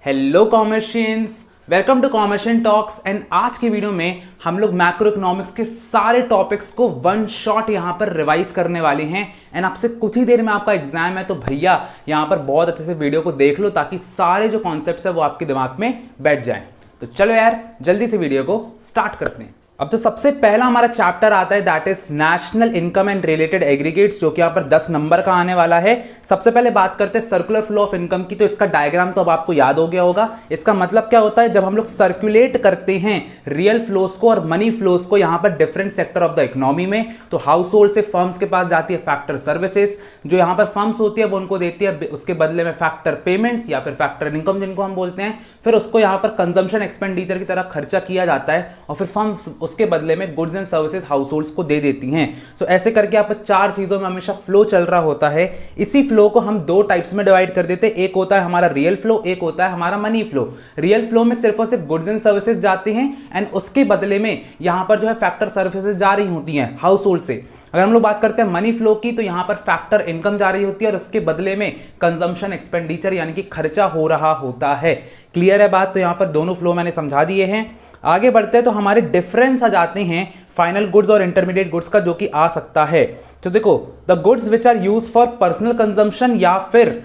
Hello commercians, welcome to commercian talks. And आज की video में हम लोग मैक्रो इकोनॉमिक्स के सारे टॉपिक्स को वन शॉट यहाँ पर रिवाइज करने वाले हैं। एंड आपसे कुछ ही देर में आपका एग्जाम है, तो भैया यहाँ पर बहुत अच्छे से वीडियो को देख लो ताकि सारे जो कॉन्सेप्ट्स है वो आपके दिमाग में बैठ जाएं। तो चलो यार जल्दी से वीडियो को स्टार्ट करते हैं। अब तो सबसे पहला हमारा चैप्टर आता है, that is national income and related aggregates, जो कि यहाँ पर 10 नंबर का आने वाला है। सबसे पहले बात करते हैं सर्कुलर फ्लो ऑफ इनकम की। तो इसका डायग्राम तो अब आपको याद हो गया होगा। इसका मतलब क्या होता है, जब हम लोग सर्कुलेट करते हैं रियल फ्लोस को और मनी फ्लोस को यहाँ पर different sector of the economy में, तो हाउस होल्ड से फर्म्स के पास जाती है फैक्टर सर्विसेज, जो यहाँ पर फर्म्स होती है वो उनको देती है, उसके बदले में फैक्टर पेमेंट्स या फिर फैक्टर इनकम जिनको हम बोलते हैं। फिर उसको यहाँ पर कंजम्पशन एक्सपेंडिचर की तरह खर्चा किया जाता है और फिर फर्म्स उसके बदले में goods and services house holds को दे देती हैं। सो ऐसे करके यहाँ पर 4 चीजों में हमेशा फ्लो चल रहा होता है। इसी फ्लो को हम 2 टाइप्स में डिवाइड कर देते हैं। एक होता है हमारा रियल फ्लो, एक होता है हमारा मनी फ्लो। रियल फ्लो में सिर्फ और सिर्फ गुड्स एंड सर्विसेज जाते हैं एंड उसके बदले में यहां पर जो है फैक्टर सर्विसेज जा रही होती हैं हाउस होल्ड से। अगर हम लोग बात करते हैं मनी फ्लो की, तो यहां पर फैक्टर इनकम जा रही होती है और उसके बदले में कंजम्पशन एक्सपेंडिचर यानी कि खर्चा हो रहा होता है। क्लियर है बात? तो यहां पर दोनों फ्लो मैंने समझा दिए हैं। आगे बढ़ते हैं तो हमारे डिफरेंस आ जाते हैं फाइनल गुड्स और इंटरमीडिएट गुड्स का, जो कि आ सकता है। तो देखो, the goods which are used for personal consumption या फिर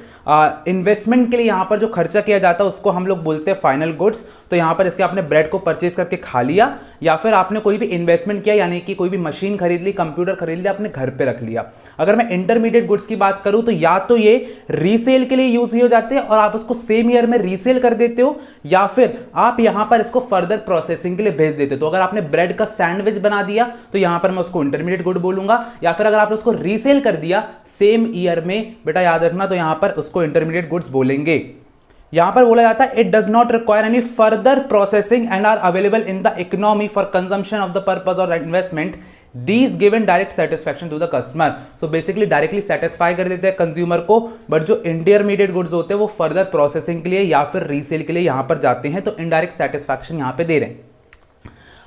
इन्वेस्टमेंट के लिए यहाँ पर जो खर्चा किया जाता है उसको हम लोग बोलते हैं फाइनल गुड्स। तो यहाँ पर इसके आपने ब्रेड को परचेज करके खा लिया या फिर आपने कोई भी इन्वेस्टमेंट किया, यानी कि कोई भी मशीन खरीद ली, कंप्यूटर खरीद लिया, अपने घर पे रख लिया। अगर मैं इंटरमीडिएट गुड्स की बात करूँ तो या तो ये रीसेल के लिए यूज हो जाते हैं और आप उसको सेम ईयर में रीसेल कर देते हो, या फिर आप यहाँ पर इसको फर्दर प्रोसेसिंग के लिए भेज देते हो। तो अगर आपने ब्रेड का सैंडविच बना दिया तो यहाँ पर मैं उसको इंटरमीडिएट गुड बोलूंगा, या फिर अगर आपने उसको रीसेल कर दिया सेम ईयर में, बेटा याद रखना, तो यहाँ पर उसको इंटरमीडिएट गुड्स बोलेंगे। यहां पर बोला जाता है it does not require any further processing and are available in the economy for consumption of the purpose और investment, these given direct satisfaction to the customer. So basically directly satisfy कर देते हैं कंज्यूमर को, but जो intermediate goods होते हैं वो further processing के लिए या फिर रीसेल के लिए यहां पर जाते हैं, तो इनडायरेक्ट सेटिस्फैक्शन यहां पे दे रहे हैं।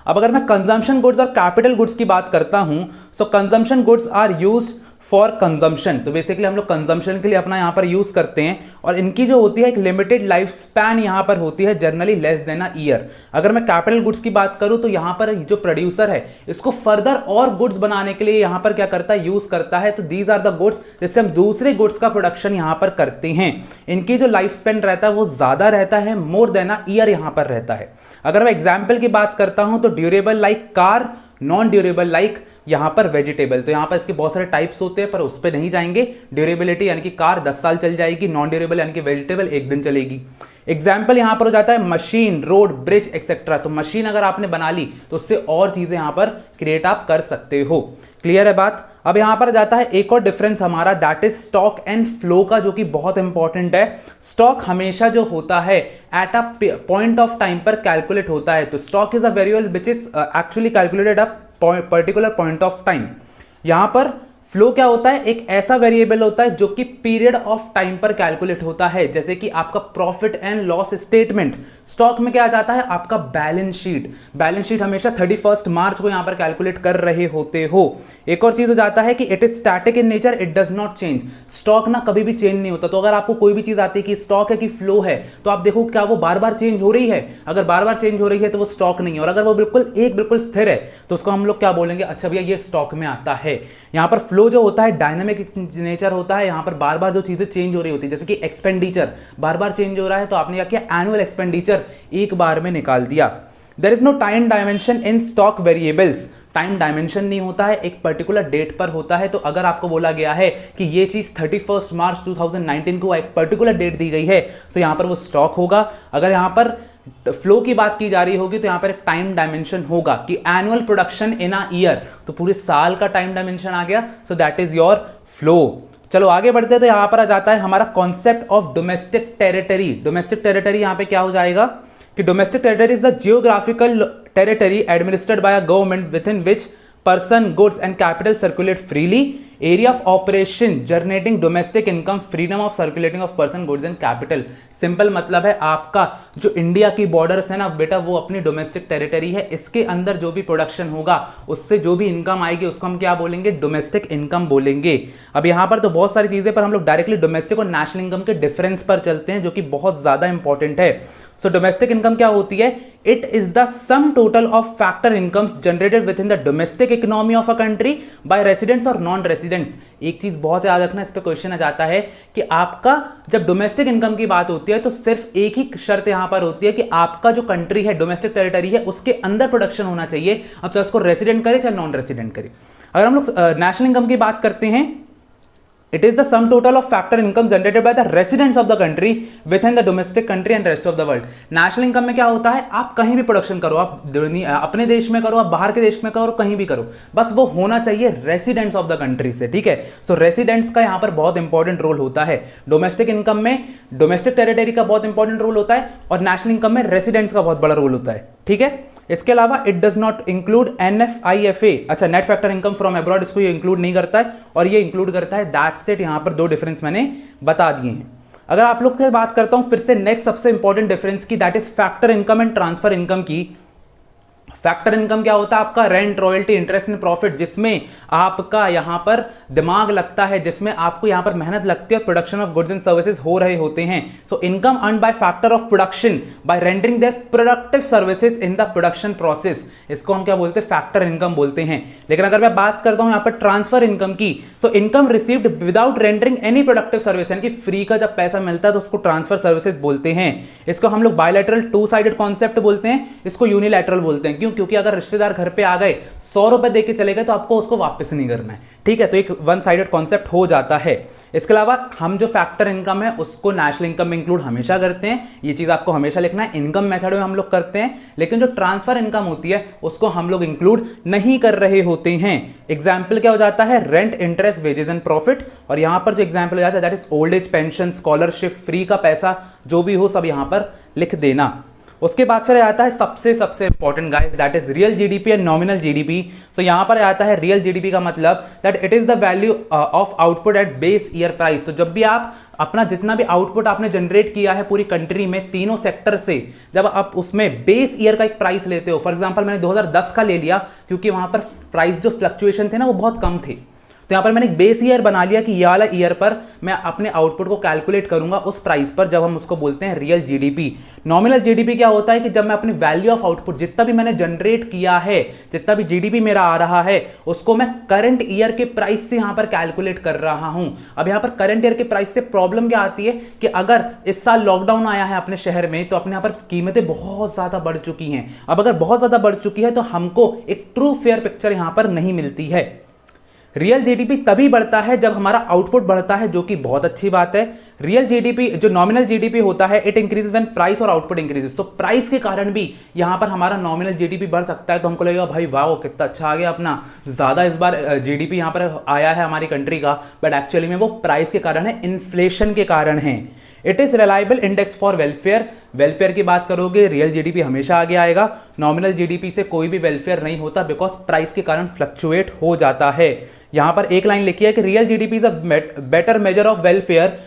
अब अगर मैं कंजम्पशन गुड्स और कैपिटल गुड्स की बात करता हूं, so consumption goods are used for consumption. तो बेसिकली हम लोग कंजम्पशन के लिए अपना यहाँ पर यूज करते हैं और इनकी जो होती है एक लिमिटेड लाइफ स्पैन यहाँ पर होती है, generally less than a year. अगर मैं कैपिटल गुड्स की बात करूँ तो यहाँ पर जो प्रोड्यूसर है इसको फर्दर और गुड्स बनाने के लिए यहाँ पर क्या करता है, यूज करता है। तो दीज आर द गुड्स जिससे हम दूसरे गुड्स का प्रोडक्शन यहाँ पर करते हैं। इनकी जो लाइफ स्पैन रहता है वो ज्यादा रहता है, मोर देन अ ईयर यहाँ पर रहता है। अगर मैं एग्जाम्पल की बात करता हूं तो durable like car, non durable like यहां पर वेजिटेबल। तो यहां पर इसके बहुत सारे टाइप्स होते हैं पर उस पर नहीं जाएंगे। ड्यूरेबिलिटी यानी कि कार 10 साल चल जाएगी, नॉन ड्यूरेबल यानी कि वेजिटेबल 1 दिन चलेगी। एग्जाम्पल यहां पर हो जाता है मशीन, रोड, ब्रिज एक्सेट्रा। तो मशीन अगर आपने बना ली तो उससे और चीजें यहां पर क्रिएट आप कर सकते हो। क्लियर है बात? अब यहां पर जाता है एक और डिफरेंस हमारा, that is stock and flow का, जो कि बहुत इंपॉर्टेंट है। स्टॉक हमेशा जो होता है at a point of time पर कैलकुलेट होता है। तो stock is a variable which is actually calculated a particular point of time. यहां पर फ्लो क्या होता है, एक ऐसा वेरिएबल होता है जो कि पीरियड ऑफ टाइम पर कैलकुलेट होता है, जैसे कि आपका profit and loss statement. Stock में क्या आ जाता है, आपका बैलेंस शीट। बैलेंस शीट हमेशा 31 मार्च को यहां पर कैलकुलेट कर रहे होते हो। एक और चीज हो जाता है कि it is static in nature, it does not change. Stock ना कभी भी चेंज नहीं होता। तो अगर आपको कोई भी चीज आती है कि स्टॉक है कि फ्लो है, तो आप देखो क्या वो बार बार चेंज हो रही है। अगर बार बार चेंज हो रही है तो वो स्टॉक नहीं है, और अगर वो बिल्कुल स्थिर है तो उसको हम लोग क्या बोलेंगे, अच्छा भैया ये स्टॉक में आता है। यहां पर फ्लो जो होता है डायनामिक नेचर होता है, यहां पर बार बार जो चीजें चेंज हो रही होती है, जैसे कि एक्सपेंडिचर बार बार चेंज हो रहा है, तो आपने क्या किया, एनुअल एक्सपेंडिचर एक बार में निकाल दिया। There is no time dimension in stock variables. Time dimension नहीं होता है, एक पर्टिकुलर डेट पर होता है। तो अगर आपको बोला गया है कि ये चीज 31 मार्च 2019 को एक पर्टिकुलर डेट दी गई है, तो यहां पर वो स्टॉक होगा। अगर यहां पर फ्लो की बात की जा रही होगी तो यहां पर एक टाइम डायमेंशन होगा कि annual production in a year, तो पूरे साल का टाइम डायमेंशन आ गया। So that is your flow. चलो आगे बढ़ते हैं तो यहां पर आ जाता है हमारा concept of domestic territory. Domestic territory यहां पे क्या हो जाएगा कि domestic territory is the geographical territory administered by a government with in which person, goods and capital circulate freely. Area of operation generating domestic income, freedom of circulating of person, goods and capital. Simple मतलब है आपका जो India की borders है ना बेटा, वो अपनी डोमेस्टिक टेरिटरी है, इसके अंदर जो भी प्रोडक्शन होगा उससे जो भी इनकम आएगी उसको हम क्या बोलेंगे, डोमेस्टिक इनकम बोलेंगे। अब यहां पर तो बहुत सारी चीजें, पर हम लोग डायरेक्टली डोमेस्टिक और नेशनल इनकम के डिफरेंस पर चलते हैं, जो कि बहुत ज्यादा इंपॉर्टेंट है। सो डोमेस्टिक इनकम क्या होती है? It is the sum total of factor incomes generated with in the domestic economy of a country bye residents और नॉन रेसिडेंट्स। एक चीज बहुत याद रखना, इस पे क्वेश्चन आ जाता है कि आपका जब डोमेस्टिक इनकम की बात होती है तो सिर्फ एक ही शर्त यहां पर होती है कि आपका जो कंट्री है, डोमेस्टिक टेरिटरी है, उसके अंदर प्रोडक्शन होना चाहिए। अब चाहे उसको रेसिडेंट करे चाहे नॉन रेसिडेंट करे। अगर हम लोग नेशनल इनकम की बात करते हैं, it is the sum total of factor income generated by the residents of the country within the domestic country and rest of the world। National income में क्या होता है, आप कहीं भी प्रोडक्शन करो, आप अपने देश में करो, आप बाहर के देश में करो, कहीं भी करो, बस वो होना चाहिए रेसिडेंट्स ऑफ द कंट्री से, ठीक है। सो रेसिडेंट्स का यहां पर बहुत इंपॉर्टेंट रोल होता है। डोमेस्टिक इनकम में डोमेस्टिक टेरिटरी का बहुत इंपॉर्टेंट रोल होता है और नेशनल इनकम में रेसिडेंट्स का बहुत बड़ा रोल होता है, ठीक है। इसके अलावा it does not include NFIFA, अच्छा net factor income from abroad, इसको ये इंक्लूड नहीं करता है और ये इंक्लूड करता है। दैट्स इट, यहां पर दो डिफरेंस मैंने बता दिए हैं। अगर आप लोग से बात करता हूं फिर से नेक्स्ट सबसे इंपॉर्टेंट डिफरेंस की, that is factor income and transfer income की। फैक्टर इनकम क्या होता है? आपका rent, royalty, interest and profit, जिसमें आपका यहां पर दिमाग लगता है, जिसमें आपको यहां पर मेहनत लगती है और production of goods and services हो रहे होते हैं। So income earned by factor of production by rendering their productive services in the production process, इसको हम क्या बोलते हैं? फैक्टर इनकम बोलते हैं। लेकिन अगर मैं बात करता हूं यहां पर ट्रांसफर इनकम की, so income received without rendering any productive service, यानी कि फ्री का जब पैसा मिलता है तो उसको ट्रांसफर सर्विसेज बोलते हैं। इसको हम लोग बायलैटरल टू साइडेड कॉन्सेप्ट बोलते हैं, इसको यूनिलैटरल बोलते हैं। क्यों? क्योंकि अगर रिश्तेदार घर पे आ गए, 100 रुपए देके चले गए, तो आपको उसको वापस नहीं करना है, ठीक है। तो एक वन साइडेड कॉन्सेप्ट हो जाता है। इसके अलावा हम जो फैक्टर इनकम है उसको नेशनल इनकम में इंक्लूड हमेशा करते हैं, ये चीज आपको हमेशा लिखना है। इनकम मेथड में हम लोग करते हैं, लेकिन जो ट्रांसफर इनकम होती है उसको हम लोग इंक्लूड नहीं कर रहे होते हैं। एग्जाम्पल क्या हो जाता है? Rent, interest, wages and profit. और यहां पर जो एग्जाम्पल हो जाता है that is old age pension, scholarship, free का पैसा, जो भी हो सब यहां पर लिख देना। उसके बाद फिर आता है सबसे important guys, that is real GDP and nominal GDP. So यहां पर आता है रियल जीडीपी का मतलब that it is the value of output at base year price. तो जब भी आप अपना जितना भी आउटपुट आपने जनरेट किया है पूरी कंट्री में तीनों सेक्टर से, जब आप उसमें बेस ईयर का एक प्राइस लेते हो, फॉर एग्जांपल मैंने 2010 का ले लिया क्योंकि वहां पर प्राइस जो फ्लक्चुएशन थे ना वो बहुत कम थे, तो यहां पर मैंने एक बेस ईयर बना लिया कि ये वाला ईयर पर मैं अपने आउटपुट को कैलकुलेट करूंगा उस प्राइस पर, जब हम उसको बोलते हैं रियल जीडीपी। नॉमिनल जीडीपी क्या होता है कि जब मैं अपनी वैल्यू ऑफ आउटपुट, जितना भी मैंने जनरेट किया है, जितना भी जीडीपी मेरा आ रहा है, उसको मैं करंट ईयर के प्राइस से यहां पर कैलकुलेट कर रहा हूं। अब यहां पर करंट ईयर के प्राइस से प्रॉब्लम क्या आती है कि अगर इस साल लॉकडाउन आया है अपने शहर में, तो अपने यहां पर कीमतें बहुत ज्यादा बढ़ चुकी हैं। अब अगर बहुत ज्यादा बढ़ चुकी है तो हमको एक ट्रू फेयर पिक्चर यहां पर नहीं मिलती है। रियल जीडीपी तभी बढ़ता है जब हमारा आउटपुट बढ़ता है, जो कि बहुत अच्छी बात है। रियल जीडीपी, जो नॉमिनल जीडीपी होता है, इट इंक्रीजेस व्हेन प्राइस और आउटपुट इंक्रीजेस। तो प्राइस के कारण भी यहां पर हमारा नॉमिनल जीडीपी बढ़ सकता है। तो हमको लगेगा भाई वाह कितना अच्छा आ गया, अपना ज्यादा इस बार जीडीपी यहां पर आया है हमारी कंट्री का, बट एक्चुअली में वो प्राइस के कारण है, इन्फ्लेशन के कारण है। It is reliable index for welfare. Welfare की बात करोगे रियल जीडीपी हमेशा आगे आएगा। नॉमिनल जीडीपी से कोई भी वेलफेयर नहीं होता, बिकॉज प्राइस के कारण फ्लक्चुएट हो जाता है। यहां पर एक लाइन लिखी है कि real GDP is a better measure of welfare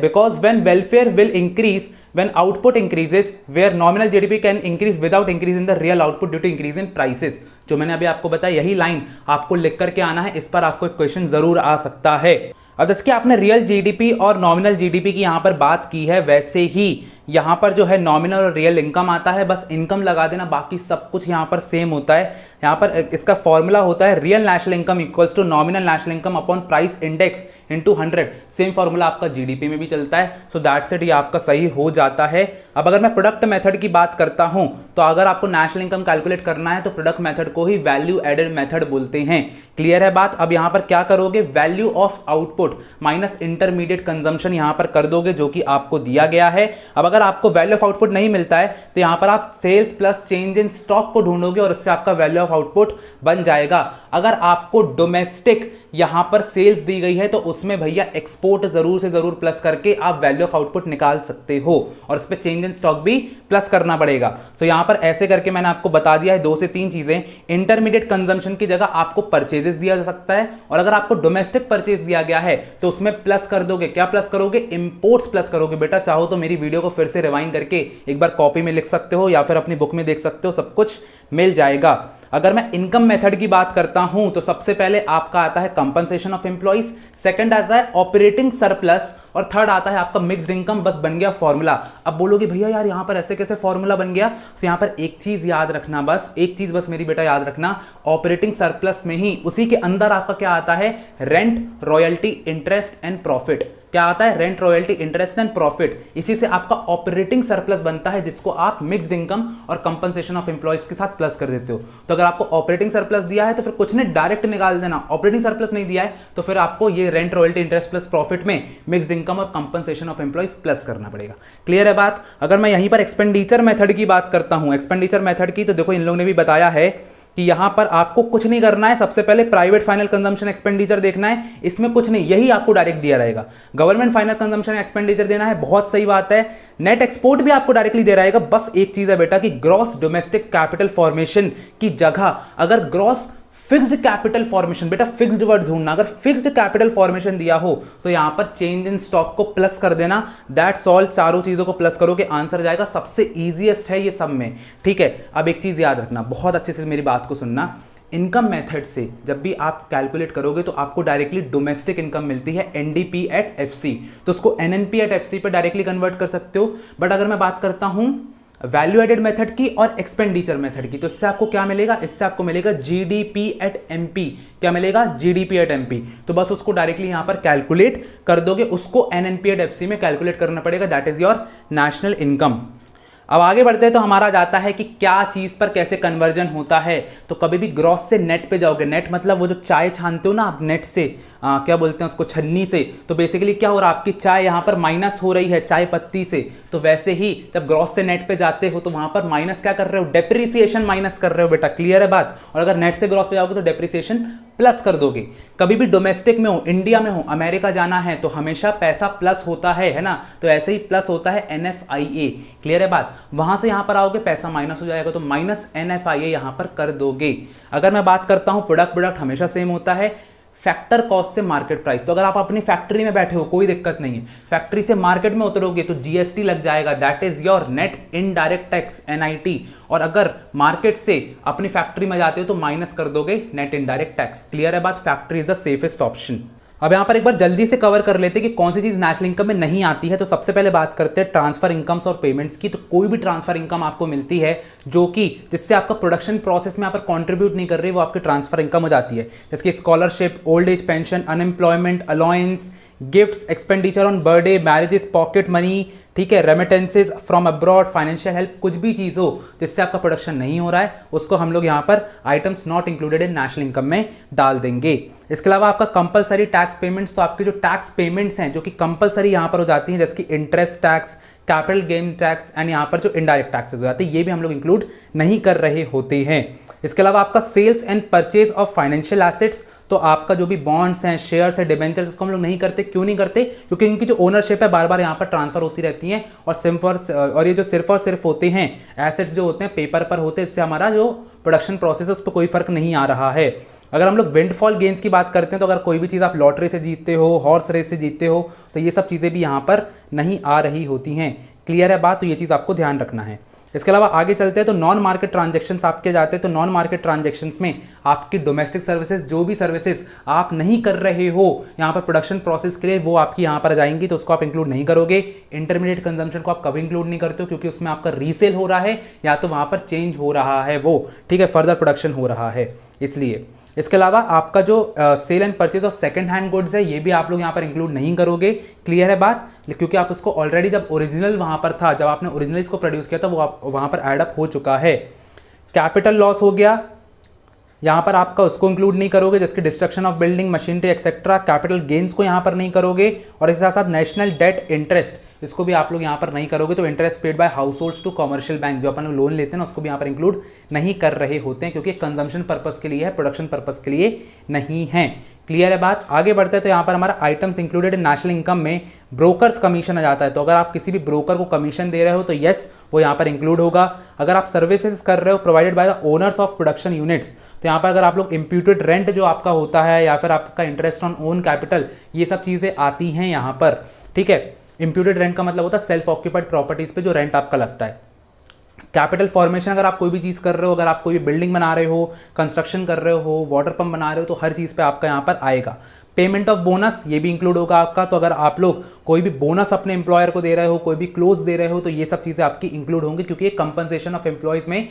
because when welfare will increase when output increases, where nominal GDP can increase without increase in the real output due to increase in prices. जो मैंने अभी आपको बताया, यही line आपको लिख करके आना है, इस पर आपको एक क्वेश्चन जरूर आ सकता है। अब जैसे कि आपने रियल जीडीपी और नॉमिनल जीडीपी की यहां पर बात की है, वैसे ही यहां पर जो है नॉमिनल और रियल इनकम आता है, बस इनकम लगा देना, बाकी सब कुछ यहां पर सेम होता है। यहां पर इसका फॉर्मूला होता है real national income equals to nominal national income upon price index into 100। Same formula आपका जीडीपी में भी चलता है। सो दैट्स इट, ये आपका सही हो जाता है। अब अगर मैं प्रोडक्ट मेथड की बात करता हूं, तो अगर आपको नेशनल इनकम कैलकुलेट करना है तो प्रोडक्ट मेथड को ही वैल्यू एडेड मेथड बोलते हैं। क्लियर है बात? अब यहां पर क्या करोगे, value of output minus intermediate consumption यहां पर कर दोगे, जो कि आपको दिया गया है। अब अगर आपको वैल्यू ऑफ आउटपुट नहीं मिलता है तो यहां पर आप sales plus change in stock को ढूंढोगे और इससे आपका वैल्यू ऑफ आउटपुट बन जाएगा। अगर आपको डोमेस्टिक यहाँ पर सेल्स दी गई है तो उसमें भैया एक्सपोर्ट जरूर से जरूर प्लस करके आप वैल्यू ऑफ आउटपुट निकाल सकते हो, और इस पे चेंज इन स्टॉक भी प्लस करना पड़ेगा। तो यहाँ पर ऐसे करके मैंने आपको बता दिया है 2 से 3 चीजें। इंटरमीडिएट कंजम्पशन की जगह आपको परचेजेस दिया जा सकता है, और अगर आपको डोमेस्टिक परचेज दिया गया है तो उसमें प्लस कर दोगे। क्या प्लस करोगे? इंपोर्ट्स प्लस करोगे। बेटा चाहो तो मेरी वीडियो को फिर से रिवाइंड करके एक बार कॉपी में लिख सकते हो या फिर अपनी बुक में देख सकते हो, सब कुछ मिल जाएगा। अगर मैं इनकम मेथड की बात करता हूं तो सबसे पहले आपका आता है कंपनसेशन ऑफ एम्प्लॉइज, सेकंड आता है ऑपरेटिंग सरप्लस, और थर्ड आता है आपका मिक्स्ड इनकम। बस बन गया फॉर्मूला। अब बोलोगे भैया यार यहां पर ऐसे कैसे फॉर्मूला बन गया? तो यहां पर एक चीज याद रखना, बस एक चीज बस मेरी बेटा याद रखना, ऑपरेटिंग सरप्लस में ही उसी के अंदर आपका क्या आता है? Rent, royalty, interest and profit. क्या आता है? Rent, royalty, interest and profit. इसी से आपका ऑपरेटिंग सरप्लस बनता है, जिसको आप मिक्स्ड इनकम और कंपनसेशन ऑफ एम्प्लॉइज के साथ प्लस कर देते हो। तो अगर आपको ऑपरेटिंग सरप्लस दिया है तो फिर कुछ नहीं, डायरेक्ट निकाल देना। ऑपरेटिंग सरप्लस नहीं दिया है तो फिर आपको ये rent, royalty, interest plus profit में मिक्स्ड इनकम और कंपनसेशन ऑफ एम्प्लॉइज प्लस करना पड़ेगा। क्लियर है बात? अगर मैं यहीं पर एक्सपेंडिचर मेथड की बात करता हूं, एक्सपेंडिचर मेथड की, तो देखो इन लोगों ने भी बताया है कि यहां पर आपको कुछ नहीं करना है। सबसे पहले प्राइवेट फाइनल कंजम्पशन एक्सपेंडिचर देखना है, इसमें कुछ नहीं, यही आपको डायरेक्ट दिया रहेगा। गवर्नमेंट फाइनल कंजम्पशन एक्सपेंडिचर देना है, बहुत सही बात है। नेट एक्सपोर्ट भी आपको डायरेक्टली दे रहेगा। बस एक चीज है बेटा कि ग्रॉस डोमेस्टिक कैपिटल फॉर्मेशन की जगह अगर ग्रॉस फिक्स्ड कैपिटल फॉर्मेशन, बेटा फिक्स्ड वर्ड ढूंढना, अगर फिक्स्ड कैपिटल फॉर्मेशन दिया हो तो यहां पर चेंज इन स्टॉक को प्लस कर देना। दैट्स ऑल, चारों चीजों को प्लस करोगे आंसर जाएगा। सबसे इजीएस्ट है ये सब में, ठीक है। अब एक चीज याद रखना, बहुत अच्छे से मेरी बात को सुनना। इनकम मेथड से जब भी आप कैलकुलेट करोगे तो आपको डायरेक्टली डोमेस्टिक इनकम मिलती है एनडीपी एट एफसी, तो उसको एनएनपी एट एफसी पे डायरेक्टली कन्वर्ट कर सकते हो। बट अगर मैं बात करता हूं वैल्यू एडेड मेथड की और एक्सपेंडिचर मेथड की, तो इससे आपको क्या मिलेगा? इससे आपको मिलेगा जीडीपी एट एमपी। क्या मिलेगा? GDP at MP. तो बस उसको डायरेक्टली यहां पर कैलकुलेट कर दोगे, उसको एनएनपी एट एफसी में कैलकुलेट करना पड़ेगा। That is your national income. अब आगे बढ़ते हैं तो हमारा जाता है कि क्या चीज पर कैसे कन्वर्जन होता है। तो कभी भी ग्रॉस से नेट पे जाओगे, नेट मतलब वो जो चाय छानते हो ना आप नेट से, क्या बोलते हैं उसको, छन्नी से, तो बेसिकली क्या हो रहा है, आपकी चाय यहाँ पर माइनस हो रही है चाय पत्ती से। तो वैसे ही जब ग्रॉस से नेट पे जाते हो तो वहां पर माइनस क्या कर रहे हो? डेप्रिसिएशन माइनस कर रहे हो बेटा। क्लियर है बात? और अगर नेट से ग्रॉस पे जाओगे तो डेप्रिसिएशन प्लस कर दोगे। कभी भी डोमेस्टिक में हो, इंडिया में हो, अमेरिका जाना है तो हमेशा पैसा प्लस होता है ना, तो ऐसे ही प्लस होता है NFIA। क्लियर है बात? वहां से यहां पर आओगे पैसा माइनस हो जाएगा तो माइनस NFIA यहां पर कर दोगे। अगर मैं बात करता हूं प्रोडक्ट हमेशा सेम होता है, फैक्टर कॉस्ट से मार्केट प्राइस। तो अगर आप अपनी फैक्ट्री में बैठे हो कोई दिक्कत नहीं है, फैक्ट्री से मार्केट में उतरोगे तो जीएसटी लग जाएगा, that is your net indirect tax NIT। और अगर मार्केट से अपनी फैक्ट्री में जाते हो तो माइनस कर दोगे नेट इनडायरेक्ट टैक्स। क्लियर है बात? Factory is the safest option. अब यहाँ पर एक बार जल्दी से कवर कर लेते हैं कि कौन सी चीज नेशनल इनकम में नहीं आती है। तो सबसे पहले बात करते हैं ट्रांसफर इनकम्स और पेमेंट्स की। तो कोई भी ट्रांसफर इनकम आपको मिलती है जो कि जिससे आपका प्रोडक्शन प्रोसेस में यहाँ पर कंट्रीब्यूट नहीं कर रही, वो आपकी ट्रांसफर इनकम हो जाती है। जैसे कि scholarship, old age pension, unemployment allowance, gifts, expenditure on birthday, marriages, pocket money, ठीक है, remittances from abroad, financial help, कुछ भी चीज हो जिससे आपका प्रोडक्शन नहीं हो रहा है उसको हम लोग यहाँ पर items not included in national income में डाल देंगे। इसके अलावा आपका कंपलसरी टैक्स पेमेंट्स, तो आपके जो टैक्स पेमेंट्स हैं जो कि कंपलसरी यहाँ पर हो जाती हैं, जैसे कि interest tax, capital gain tax and यहाँ पर जो इनडायरेक्ट टैक्सेस हो जाते हैं, ये भी हम लोग इंक्लूड नहीं कर रहे होते हैं। इसके अलावा आपका sales and purchase of financial assets, तो आपका जो भी बॉन्ड्स हैं, शेयर्स हैं, डिबेंचर्स, इसको हम लोग नहीं करते। क्यों नहीं करते? क्योंकि इनकी जो ओनरशिप है बार बार यहाँ पर ट्रांसफर होती रहती है, और ये जो सिर्फ और सिर्फ होते हैं एसेट्स जो होते हैं पेपर पर होते हैं, इससे हमारा जो प्रोडक्शन प्रोसेस है उस पर कोई फर्क नहीं आ रहा है। अगर हम लोग विंडफॉल गेन्स की बात करते हैं तो अगर कोई भी चीज़ आप लॉटरी से जीतते हो, हॉर्स रेस से जीतते हो, तो ये सब चीज़ें भी यहाँ पर नहीं आ रही होती हैं। क्लियर है बात? तो ये चीज़ आपको ध्यान रखना है। इसके अलावा आगे चलते हैं तो नॉन मार्केट ट्रांजैक्शंस आपके जाते हैं। तो नॉन मार्केट ट्रांजैक्शंस में आपकी डोमेस्टिक सर्विसेज, जो भी सर्विसेज आप नहीं कर रहे हो यहाँ पर प्रोडक्शन प्रोसेस के लिए, वो आपकी यहाँ पर आ जाएंगी, तो उसको आप इंक्लूड नहीं करोगे। इंटरमीडिएट कंजम्पशन को आप कभी इंक्लूड नहीं करते हो क्योंकि उसमें आपका रीसेल हो रहा है या तो वहाँ पर चेंज हो रहा है वो, ठीक है, फर्दर प्रोडक्शन हो रहा है इसलिए। इसके अलावा आपका जो sale and purchase of second hand goods है, ये भी आप लोग यहाँ पर इंक्लूड नहीं करोगे। क्लियर है बात? क्योंकि आप उसको ऑलरेडी जब ओरिजिनल वहाँ पर था, जब आपने ओरिजिनल इसको प्रोड्यूस किया था, वो आप वहाँ पर एडअप हो चुका है। कैपिटल लॉस हो गया, यहाँ पर आपका उसको इंक्लूड नहीं करोगे, जैसे destruction of building, machinery etcetera. Capital gains को यहाँ पर नहीं करोगे, और इसके साथ साथ नेशनल डेट इंटरेस्ट, इसको भी आप लोग यहाँ पर नहीं करोगे। तो interest paid by households to commercial bank, जो अपन लोन लेते हैं ना, उसको भी यहाँ पर इंक्लूड नहीं कर रहे होते हैं क्योंकि कंजम्पशन पर्पस के लिए है, प्रोडक्शन पर्पस के लिए नहीं है। क्लियर है बात। आगे बढ़ते हैं तो यहाँ पर हमारा items included in national income में ब्रोकर्स कमीशन आ जाता है। तो अगर आप किसी भी ब्रोकर को कमीशन दे रहे हो तो यस वो यहाँ पर इंक्लूड होगा। अगर आप सर्विसेज कर रहे हो provided by the owners of production units, तो यहाँ पर अगर आप लोग इम्प्यूटेड रेंट जो आपका होता है या फिर आपका इंटरेस्ट ऑन ओन कैपिटल, ये सब चीज़ें आती हैं यहाँ पर, ठीक है। इम्प्यूटेड रेंट का मतलब होता है सेल्फ ऑक्यूपाइड प्रॉपर्टीज पे जो रेंट आपका लगता है। कैपिटल फॉर्मेशन, अगर आप कोई भी चीज़ कर रहे हो, अगर आप कोई भी बिल्डिंग बना रहे हो, कंस्ट्रक्शन कर रहे हो, वाटर पंप बना रहे हो, तो हर चीज़ पे आपका यहाँ पर आएगा। पेमेंट ऑफ बोनस ये भी इंक्लूड होगा आपका। तो अगर आप लोग कोई भी बोनस अपने एम्प्लॉयर को दे रहे हो, कोई भी क्लोज दे रहे हो, तो ये सब चीज़ें आपकी इंक्लूड होंगी, क्योंकि ये कंपनसेशन ऑफ एम्प्लॉयज़ में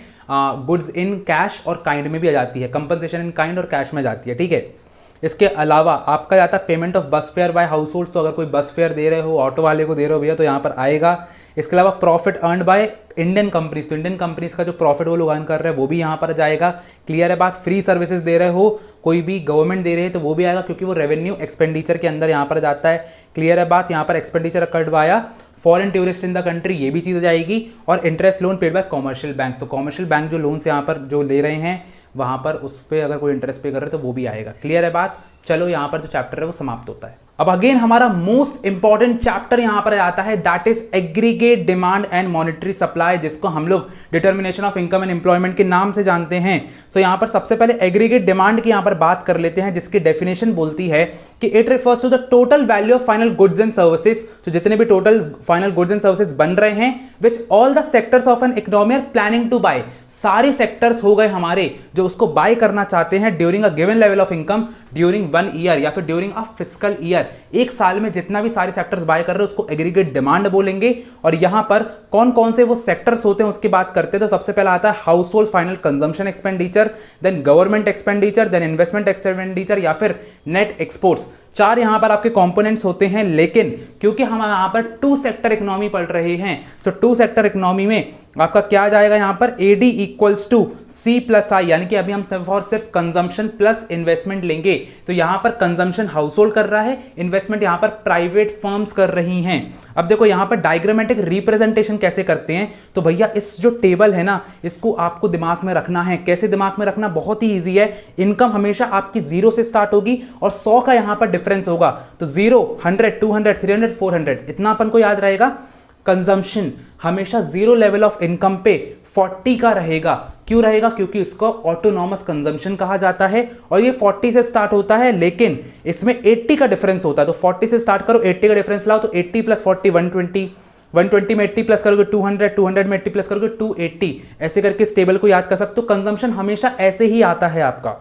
गुड्स इन कैश और काइंड में भी आ जाती है। कंपनसेशन इन काइंड और कैश में जाती है, ठीक है। इसके अलावा आपका जाता है payment of bus fare by household. तो अगर कोई बस फेयर दे रहे हो, ऑटो वाले को दे रहे हो भैया, तो यहाँ पर आएगा। इसके अलावा profit earn by Indian companies, तो इंडियन कंपनीज का जो प्रॉफिट वो लोग अर्न कर रहे हैं वो भी यहाँ पर जाएगा। क्लियर है बात। फ्री सर्विसेज दे रहे हो, कोई भी गवर्नमेंट दे रहे हैं तो वो भी आएगा, क्योंकि वो रेवेन्यू एक्सपेंडिचर के अंदर यहाँ पर जाता है। क्लियर है बात। यहाँ पर expenditure occurred via foreign tourist in the country, ये भी चीज़ जाएगी। और interest loan paid by commercial bank, तो कॉमर्शियल बैंक जो लोन्स यहाँ पर जो ले रहे हैं वहाँ पर उस पर अगर कोई इंटरेस्ट पे कर रहे हैं तो वो भी आएगा। क्लियर है बात। चलो यहाँ पर जो चैप्टर है वो समाप्त होता है। अब अगेन हमारा मोस्ट इंपॉर्टेंट चैप्टर यहां पर आता है, that is aggregate demand and monetary supply, जिसको हम लोग determination of income and employment के नाम से जानते हैं। सो यहां पर सबसे पहले एग्रीगेट डिमांड की यहां पर बात कर लेते हैं, जिसकी डेफिनेशन बोलती है कि it refers to the total value of final goods and services, तो जितने भी total final goods and services बन रहे हैं, which all the sectors of an economy are planning to buy, सारे सेक्टर्स हो गए हमारे जो उसको बाय करना चाहते हैं during a given level of income during 1 year या फिर ड्यूरिंग अ फिस्कल ईयर। एक साल में जितना भी सारे सेक्टर्स बाय कर रहे हैं उसको एग्रीगेट डिमांड बोलेंगे। और यहां पर कौन कौन से वो सेक्टर्स होते हैं उसकी बात करते हैं। तो सबसे पहला आता है household final consumption expenditure, then government expenditure, then investment expenditure या फिर नेट एक्सपोर्ट्स। चार यहां पर आपके कंपोनेंट्स होते हैं, लेकिन क्योंकि हम यहां पर 2 सेक्टर इकोनॉमी पढ़ रहे हैं, सो 2 सेक्टर इकोनॉमी में आपका क्या जाएगा यहां पर AD equals to C plus I, यानी कि अभी हम सिर्फ और सिर्फ कंजम्पशन प्लस इन्वेस्टमेंट लेंगे। तो यहां पर कंजम्पशन हाउस होल्ड कर रहा है, इन्वेस्टमेंट यहां पर प्राइवेट फर्म्स कर रही हैं। अब देखो यहां पर डायग्रामेटिक रिप्रेजेंटेशन कैसे करते हैं, तो भैया इस जो टेबल है ना, इसको आपको दिमाग में रखना है। कैसे दिमाग में रखना, बहुत ही ईजी है। इनकम हमेशा आपकी 0 से स्टार्ट होगी और 100 का यहां पर डिफरेंस होगा, तो 0, 100, 200, 300, 400, इतना अपन को याद रहेगा। कंजम्पशन हमेशा 0 लेवल ऑफ इनकम पे 40 का रहेगा। क्यों रहेगा, क्योंकि इसको ऑटोनॉमस कंजम्पशन कहा जाता है और ये 40 से स्टार्ट होता है, लेकिन इसमें 80 का डिफरेंस होता है। तो 40 से स्टार्ट करो, 80 का डिफरेंस लाओ, तो 80 प्लस 40 120, 120 में 80 प्लस करोगे 200, 200 में 80 प्लस करोगे 280, ऐसे करके इस टेबल को याद कर सकते हो। कंजम्पशन हमेशा ऐसे ही आता है आपका।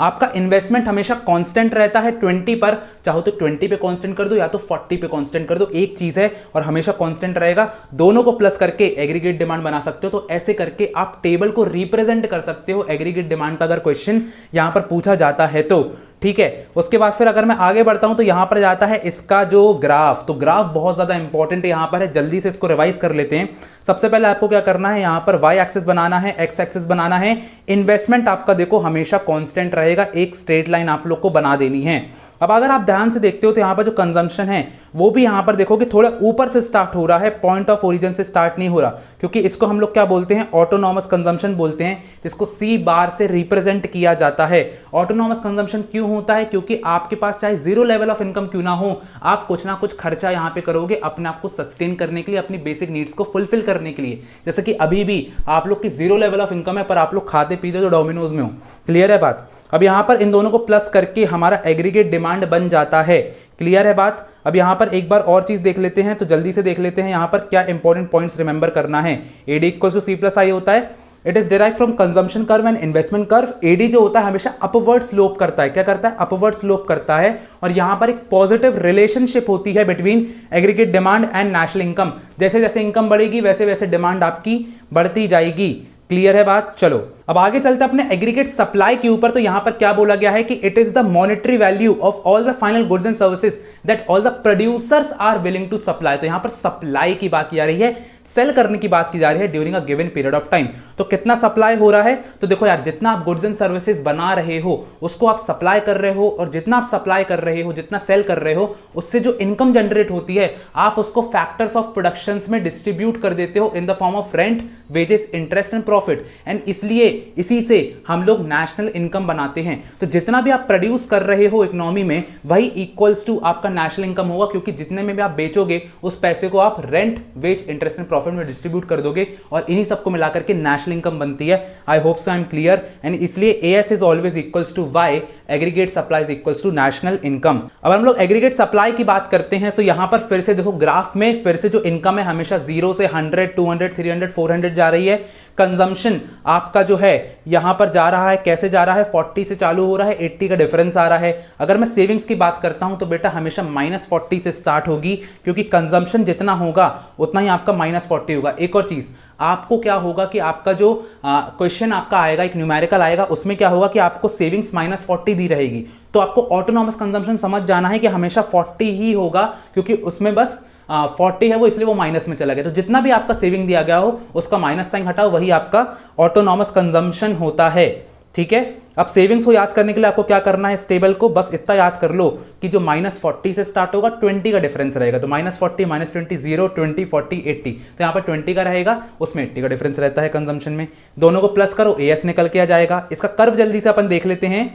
आपका इन्वेस्टमेंट हमेशा कांस्टेंट रहता है 20 पर, चाहो तो 20 पे कांस्टेंट कर दो या तो 40 पे कांस्टेंट कर दो, एक चीज है और हमेशा कांस्टेंट रहेगा। दोनों को प्लस करके एग्रीगेट डिमांड बना सकते हो। तो ऐसे करके आप टेबल को रिप्रेजेंट कर सकते हो एग्रीगेट डिमांड का, अगर क्वेश्चन यहां पर पूछा जाता है तो। ठीक है, उसके बाद फिर अगर मैं आगे बढ़ता हूं तो यहां पर जाता है इसका जो ग्राफ। तो ग्राफ बहुत ज्यादा इंपॉर्टेंट यहां पर है, जल्दी से इसको रिवाइज कर लेते हैं। सबसे पहले आपको क्या करना है, यहां पर वाई एक्सिस बनाना है, एक्स एक्सिस बनाना है। इन्वेस्टमेंट आपका देखो हमेशा कांस्टेंट रहेगा, एक स्ट्रेट लाइन आप लोग को बना देनी है। अब अगर आप ध्यान से देखते हो तो यहां पर जो कंजम्पशन है वो भी यहां पर देखो कि थोड़ा ऊपर से स्टार्ट हो रहा है, पॉइंट ऑफ ओरिजिन से स्टार्ट नहीं हो रहा, क्योंकि इसको हम लोग क्या बोलते हैं, ऑटोनॉमस कंजम्पशन बोलते हैं, जिसको C बार से रिप्रेजेंट किया जाता है। ऑटोनॉमस कंजम्पशन क्यों होता है, क्योंकि आपके पास चाहे 0 लेवल ऑफ इनकम क्यों ना हो, आप कुछ ना कुछ खर्चा यहां पे करोगे अपने आप को सस्टेन करने के लिए, अपनी बेसिक नीड्स को फुलफिल करने के लिए। जैसे कि अभी भी आप लोग की 0 लेवल ऑफ इनकम है पर आप लोग खाते पीते तो डोमिनोज में हो। क्लियर है बात। अब यहां पर इन दोनों को प्लस करके हमारा एग्रीगेट डिमांड बन जाता है। क्लियर है बात। अब यहां पर एक बार और चीज देख लेते हैं, तो जल्दी से देख लेते हैं यहां पर क्या इंपॉर्टेंट पॉइंट्स रिमेंबर करना है। AD equal to C plus I होता है, it is derive from consumption curve and investment curve. AD जो होता है हमेशा अपवर्ड स्लोप करता है, क्या करता है, अपवर्ड स्लोप करता है। और यहां पर एक पॉजिटिव रिलेशनशिप होती है between aggregate demand and national income. जैसे जैसे इनकम बढ़ेगी वैसे वैसे डिमांड आपकी बढ़ती जाएगी। क्लियर है बात। चलो अब आगे चलते हैं अपने एग्रीगेट सप्लाई के ऊपर। तो यहां पर क्या बोला गया है कि it is the monetary value of all the final goods and services that all the producers are willing to supply. तो यहां पर सप्लाई की बात की जा रही है, सेल करने की बात की जा रही है during a given period of time. तो कितना सप्लाई हो रहा है, तो देखो यार जितना आप गुड्स एंड सर्विसेज बना रहे हो उसको आप सप्लाई कर रहे हो, और जितना आप सप्लाई कर रहे हो, जितना सेल कर रहे हो, उससे जो इनकम जनरेट होती है आप उसको फैक्टर्स ऑफ प्रोडक्शन में डिस्ट्रीब्यूट कर देते हो in the form of rent, wages, interest and profit, and इसलिए इसी से हम लोग नेशनल इनकम बनाते हैं। तो जितना भी आप प्रोड्यूस कर रहे हो इकोनॉमी में वही इक्वल्स टू आपका नेशनल इनकम होगा, क्योंकि जितने में भी आप बेचोगे उस पैसे को आप rent, wage, interest and profit में डिस्ट्रीब्यूट कर दोगे और इन्हीं सबको मिलाकर के नेशनल इनकम बनती है। I hope so I am clear. And इसलिए AS is always equals to Y, aggregate supply is equals to national income. अब हम लोग एग्रीगेट सप्लाई की बात करते हैं, तो यहां पर फिर से देखो ग्राफ में फिर से जो इनकम है हमेशा 0 से 100, 200, 300, 400 जा रही है। कंजम्पशन आपका जो है यहां पर जा रहा है, कैसे जा रहा है, 40 से चालू हो रहा है, 80 का डिफरेंस आ रहा है। अगर मैं सेविंग्स की बात करता हूं तो बेटा हमेशा -40 से स्टार्ट होगी, क्योंकि कंजम्पशन जितना होगा उतना ही आपका -40 होगा। एक और चीज आपको क्या होगा कि आपका जो क्वेश्चन आपका आएगा, एक न्यूमेरिकल आएगा, उसमें क्या होगा कि आपको सेविंग्स -40 दी रहेगी, तो आपको ऑटोनॉमस कंजम्पशन समझ जाना है कि हमेशा 40 ही होगा, क्योंकि उसमें बस 40 है वो, इसलिए वो माइनस में चला गया। तो जितना भी आपका सेविंग दिया गया हो उसका माइनस साइन हटाओ, वही आपका ऑटोनॉमस कंजम्पशन होता है। ठीक है, अब सेविंग्स को याद करने के लिए आपको क्या करना है, इस टेबल को बस इतना याद कर लो कि जो -40 से स्टार्ट होगा 20 का डिफरेंस रहेगा, तो -40, -20, 0, 20, 40, 80, तो यहाँ पर 20 का रहेगा, उसमें 80 का डिफरेंस रहता है कंजम्पशन में। दोनों को प्लस करो, एएस निकल के आ जाएगा। इसका कर्व जल्दी से अपन देख लेते हैं।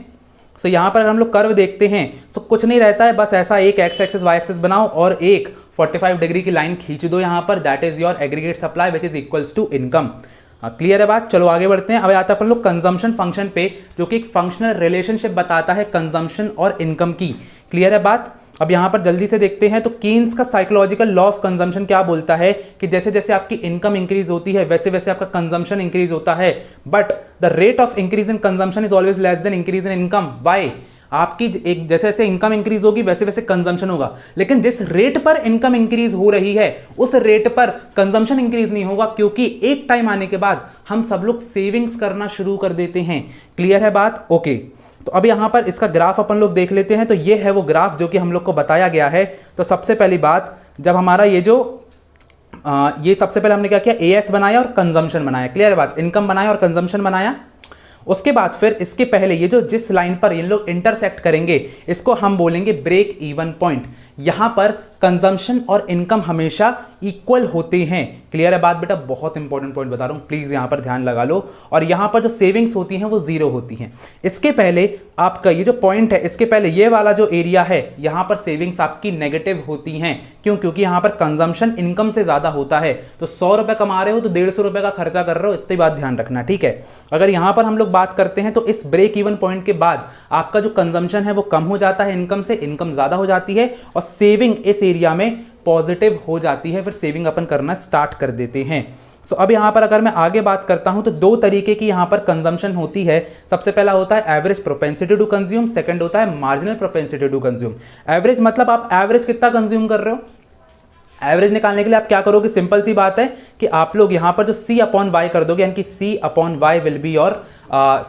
तो यहाँ पर हम लोग कर्व देखते हैं तो कुछ नहीं रहता है, बस ऐसा एक एक्स एक्सिस वाई एक्सिस बनाओ और एक 45 डिग्री की लाइन खींच दो यहाँ पर, that is your aggregate supply which is equals to income. Clear है बात? चलो आगे बढ़ते हैं। अब आता है अपन लोग कंजम्पशन फंक्शन पे, जो कि एक फंक्शनल रिलेशनशिप बताता है कंजम्पशन और इनकम की। क्लियर है बात? अब यहां पर जल्दी से देखते हैं तो कीन्स का साइकोलॉजिकल लॉ ऑफ कंजम्पशन क्या बोलता है कि जैसे जैसे आपकी इनकम इंक्रीज होती है वैसे वैसे आपका कंजम्पशन इंक्रीज होता है, but the rate of increase in consumption is always less than increase in income. Why? आपकी एक जैसे जैसे इनकम इंक्रीज होगी वैसे वैसे कंजम्पशन होगा, लेकिन जिस रेट पर इनकम इंक्रीज हो रही है उस रेट पर कंजम्पशन इंक्रीज नहीं होगा, क्योंकि एक टाइम आने के बाद हम सब लोग सेविंग्स करना शुरू कर देते हैं। क्लियर है बात? ओके। तो अब यहां पर इसका ग्राफ अपन लोग देख लेते हैं। तो ये है वो ग्राफ जो कि हम लोग को बताया गया है। तो सबसे पहली बात, जब हमारा ये जो ये सबसे पहले हमने क्या किया, एएस बनाया और कंजम्पशन बनाया। क्लियर है बात? इनकम बनाया और कंजम्पशन बनाया। उसके बाद फिर इसके पहले ये जो जिस लाइन पर ये लोग इंटरसेक्ट करेंगे इसको हम बोलेंगे ब्रेक इवन पॉइंट। यहां पर कंजम्पशन और इनकम हमेशा इक्वल होते हैं। क्लियर है बात बेटा? बहुत इंपॉर्टेंट पॉइंट बता रहा हूं, प्लीज यहां पर ध्यान लगा लो। और यहां पर जो सेविंग्स होती हैं वो 0 होती हैं। इसके पहले आपका ये जो पॉइंट है, इसके पहले ये वाला जो एरिया है, यहां पर सेविंग्स आपकी नेगेटिव होती हैं। क्यों? क्योंकि यहां पर कंजम्पशन इनकम से ज्यादा होता है। तो 100 रुपए कमा रहे हो तो 150 रुपए का खर्चा कर रहे हो, इतनी बात ध्यान रखना। ठीक है, अगर यहां पर हम लोग बात करते हैं तो इस ब्रेक इवन पॉइंट के बाद आपका जो कंजम्पशन है वो कम हो जाता है इनकम से, इनकम ज्यादा हो जाती है और सेविंग इस एरिया में पॉजिटिव हो जाती है। फिर सेविंग अपन करना स्टार्ट कर देते हैं। सो अब यहां पर अगर मैं आगे बात करता हूं तो दो तरीके की यहां पर कंजम्पशन होती है। सबसे पहला होता है average propensity to consume, second होता है marginal propensity to consume. Average मतलब आप एवरेज कितना कंज्यूम कर रहे हो। एवरेज निकालने के लिए आप क्या करोगे, सिंपल सी बात है कि आप लोग यहां पर जो C/Y कर दोगे, यानी कि C/Y will be your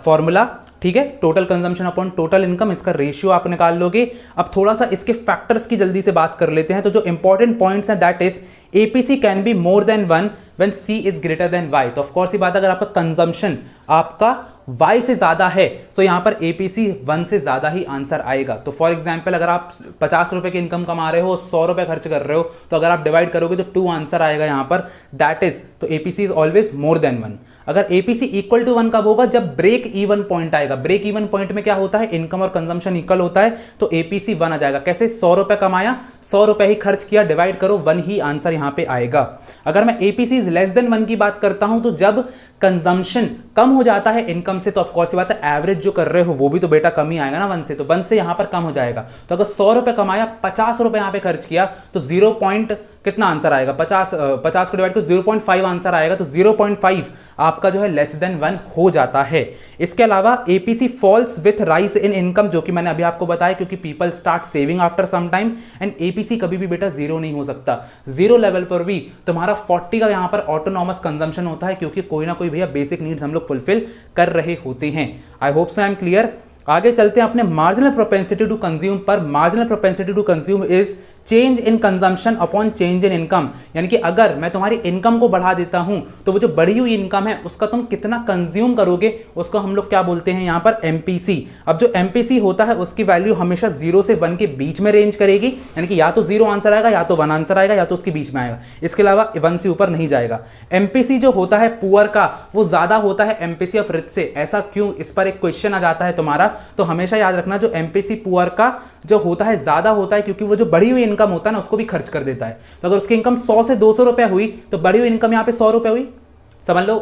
formula. ठीक है, total consumption upon total income, इसका रेशियो आप निकाल लोगे। अब थोड़ा सा इसके फैक्टर्स की जल्दी से बात कर लेते हैं। तो जो इंपॉर्टेंट पॉइंट्स हैं that is APC can be more than 1 when C is greater than Y. तो ऑफकोर्स ये बात, अगर आपका कंजम्पशन आपका y से ज्यादा है तो यहां पर एपीसी 1 से ज्यादा ही आंसर आएगा। तो फॉर एग्जांपल अगर आप 50 रुपए की इनकम कमा रहे हो, 100 रुपए खर्च कर रहे हो, तो अगर आप डिवाइड करोगे तो 2 आंसर आएगा यहां पर, दैट इज, तो APC is always more than 1। अगर एपीसी इक्वल टू 1 कब होगा, जब ब्रेक इवन पॉइंट आएगा। ब्रेक इवन पॉइंट में क्या होता है, इनकम और कंजम्पशन इक्वल होता है, तो एपीसी 1 आ जाएगा। कैसे? 100 रुपए कमाया, 100 रुपए ही खर्च किया, डिवाइड करो, 1 ही आंसर यहां पे आएगा। अगर मैं एपीसी लेस देन 1 की बात करता हूं तो जब कंजम्पशन कम हो जाता है इनकम से, तो ऑफकोर्स बात है एवरेज जो कर रहे हो वो भी तो बेटा कम ही आएगा ना 1 से, तो 1 से यहां पर कम हो जाएगा। तो अगर 100 रुपए कमाया, 50 रुपए यहां पे खर्च किया, तो 0. कितना आंसर आएगा, 50 को डिवाइड करो 0.5 आंसर आएगा। तो 0.5 आपका जो है लेस देन 1 हो जाता है। इसके अलावा APC falls with rise in income, जो कि मैंने अभी आपको बताया, क्योंकि people start saving after some time, and APC कभी भी बेटा 0 नहीं हो सकता। 0 लेवल पर भी तुम्हारा 40 का यहां पर ऑटोनॉमस कंजम्पशन होता है, क्योंकि कोई ना कोई भैया बेसिक नीड्स हम लोग फुलफिल कर रहे होते हैं। I hope so I am clear. आगे चलते हैं अपने मार्जिनल प्रोपेंसिटी टू कंज्यूम पर। Marginal propensity to consume is change in consumption upon change in income, यानी कि अगर मैं तुम्हारी इनकम को बढ़ा देता हूं तो वो जो बढ़ी हुई इनकम है उसका तुम कितना कंज्यूम करोगे उसको हम लोग क्या बोलते हैं यहां पर एमपीसी। अब जो एमपीसी होता है उसकी वैल्यू हमेशा 0 से 1 के बीच में रेंज करेगी, यानी कि या तो 0 आंसर आएगा या तो 1 आंसर आएगा या तो उसके बीच में आएगा, इसके अलावा 1 से ऊपर नहीं जाएगा। एमपीसी जो होता है पुअर का वो ज्यादा होता है एमपीसी ऑफ रिच से। ऐसा क्यों, इस पर एक क्वेश्चन आ जाता है तुम्हारा, तो हमेशा याद रखना जो एमपीसी पुअर का जो होता है ज्यादा होता है क्योंकि वो जो बढ़ी हुई इनकम होता है ना उसको भी खर्च कर देता है। तो अगर उसकी इनकम 100 से 200 रुपए हुई तो बढ़ी हुई इनकम यहां पे 100 रुपए हुई, समझ लो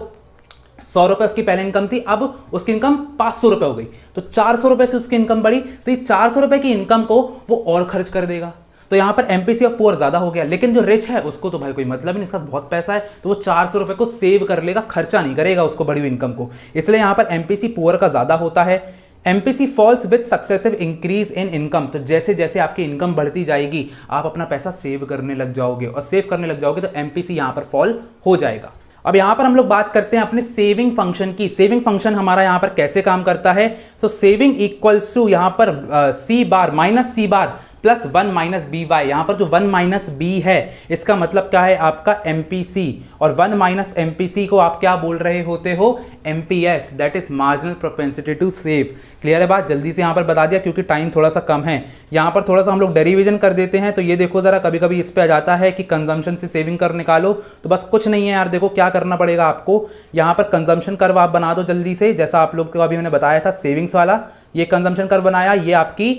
100 रुपए उसकी पहले इनकम थी, अब उसकी इनकम 500 रुपए हो गई, तो 400 रुपए से उसकी इनकम बढ़ी, तो ये 400 रुपए की इनकम को वो और खर्च कर देगा। तो यहां पर एमपीसी ऑफ पुअर ज्यादा हो गया, लेकिन जो रिच है उसको तो भाई कोई मतलब नहीं, इसका बहुत पैसा है, तो वो 400 रुपए को सेव कर लेगा, खर्चा नहीं करेगा उसको बढ़ी हुई इनकम को, इसलिए यहां पर एमपीसी पुअर का ज्यादा होता है। MPC falls with successive increase in income, तो जैसे जैसे आपकी इनकम बढ़ती जाएगी आप अपना पैसा सेव करने लग जाओगे, और सेव करने लग जाओगे तो एमपीसी यहां पर फॉल हो जाएगा। अब यहां पर हम लोग बात करते हैं अपने सेविंग फंक्शन की। सेविंग फंक्शन हमारा यहां पर कैसे काम करता है, तो सेविंग इक्वल्स टू यहां पर सी बार माइनस सी बार प्लस 1 माइनस बी वाई। यहां पर जो 1 माइनस बी है इसका मतलब क्या है आपका एमपीसी, और 1 माइनस एमपीसी को आप क्या बोल रहे होते हो, MPS, that is marginal propensity to save. Clear है बात, जल्दी से यहां पर बता दिया क्योंकि टाइम थोड़ा सा कम है। यहां पर थोड़ा सा हम लोग डेरिवेशन कर देते हैं, तो ये देखो जरा, कभी कभी इस पे आ जाता है कि कंजम्पशन से सेविंग कर निकालो, तो बस कुछ नहीं है यार, देखो क्या करना पड़ेगा आपको, यहां पर कंजम्पशन कर्व आप बना दो जल्दी से, जैसा आप लोग को अभी मैंने बताया था सेविंग्स वाला, ये कंजम्पशन कर्व बनाया, ये आपकी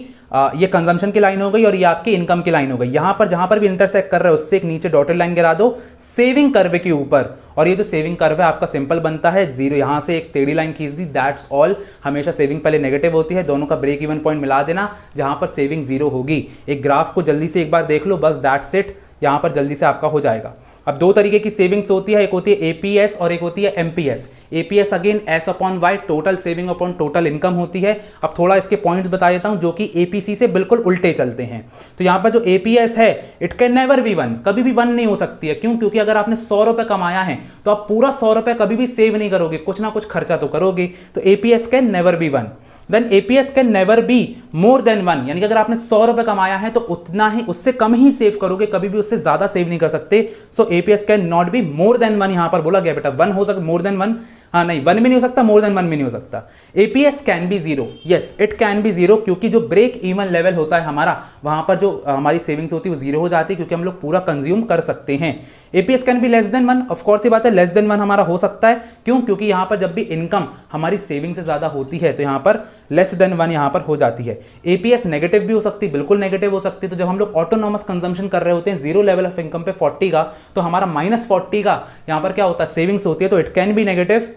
ये कंजम्पशन की लाइन हो गई और ये आपकी इनकम की लाइन हो गई। यहां पर जहां पर भी इंटरसेक्ट कर रहे हो उससे एक नीचे डॉटेड लाइन गिरा दो सेविंग कर्व के ऊपर, और ये जो सेविंग कर्व है आपका सिंपल बनता है 0, यहां से एक टेढ़ी लाइन खींच दी, दैट्स ऑल। हमेशा सेविंग पहले नेगेटिव होती है, दोनों का ब्रेक इवन पॉइंट मिला देना जहां पर सेविंग 0 होगी। एक ग्राफ को जल्दी से एक बार देख लो, बस दैट्स इट, यहां पर जल्दी से आपका हो जाएगा। अब दो तरीके की सेविंग्स होती है, एक होती है एपीएस और एक होती है MPS. APS again S upon Y, total saving upon total income होती है। अब थोड़ा इसके पॉइंट्स बता देता हूं जो कि एपीसी से बिल्कुल उल्टे चलते हैं। तो यहां पर जो एपीएस है इट कैन नेवर बी 1, कभी भी 1 नहीं हो सकती है। क्यों? क्योंकि अगर आपने 100 रुपए कमाया है तो आप पूरा 100 रुपए कभी भी सेव नहीं करोगे, कुछ ना कुछ खर्चा तो करोगे। तो APS can never be 1। Then APS can never be more than 1, यानी कि अगर आपने 100 रुपए कमाया है तो उतना ही, उससे कम ही सेव करोगे, कभी भी उससे ज्यादा सेव नहीं कर सकते। So APS can not be more than 1, यहां पर बोला गया बेटा 1 हो सकता, मोर देन 1 हाँ नहीं 1 भी नहीं हो सकता, मोर देन 1 भी नहीं हो सकता। APS can be 0, yes it can B 0, क्योंकि जो ब्रेक इवन लेवल होता है हमारा, वहां पर जो हमारी सेविंग्स होती है वो 0 हो जाती है, क्योंकि हम लोग पूरा कंज्यूम कर सकते हैं। APS can be less than 1, of course ये बात है, लेस देन 1 हमारा हो सकता है। क्यों? क्योंकि यहां पर जब भी इनकम हमारी सेविंग से ज्यादा होती है तो यहां पर लेस देन 1 यहां पर हो जाती है। एपीएस नेगेटिव भी हो सकती है, बिल्कुल नेगेटिव हो सकती है। तो जब हम लोग ऑटोनॉमस कंजम्पशन कर रहे होते हैं 0 लेवल ऑफ इनकम पे 40 का, तो हमारा -40 का यहां पर क्या होता है, सेविंग्स होती है, तो it can B negative.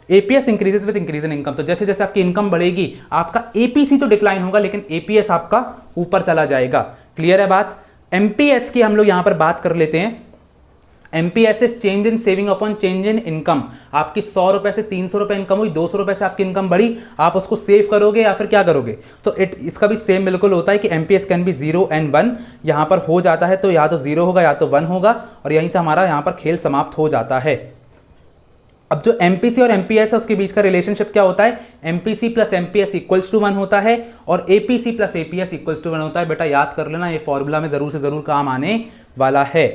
APS increases with increase in income, तो जैसे जैसे आपकी इनकम बढ़ेगी आपका एपीसी तो डिक्लाइन होगा लेकिन एपीएस आपका ऊपर चला जाएगा। क्लियर है बात। एमपीएस की हम लोग यहां पर बात कर लेते हैं। MPS is change in saving upon change in income. आपकी 100 रुपए से 300 रुपए इनकम हुई, 200 रुपए से आपकी इनकम बढ़ी, आप उसको सेव करोगे या फिर क्या करोगे, तो इसका भी सेम बिल्कुल होता है कि एमपीएस कैन बी 0 एंड 1 यहां पर हो जाता है, तो या तो 0 होगा या तो 1 होगा, और यहीं से हमारा यहां पर खेल समाप्त हो जाता है। अब जो एमपीसी और एमपीएस है उसके बीच का रिलेशनशिप क्या होता है, MPC plus MPS equals to 1 होता है और APC plus APS equals to 1 होता है। बेटा याद कर लेना, ये फॉर्मूला में जरूर से जरूर काम आने वाला है।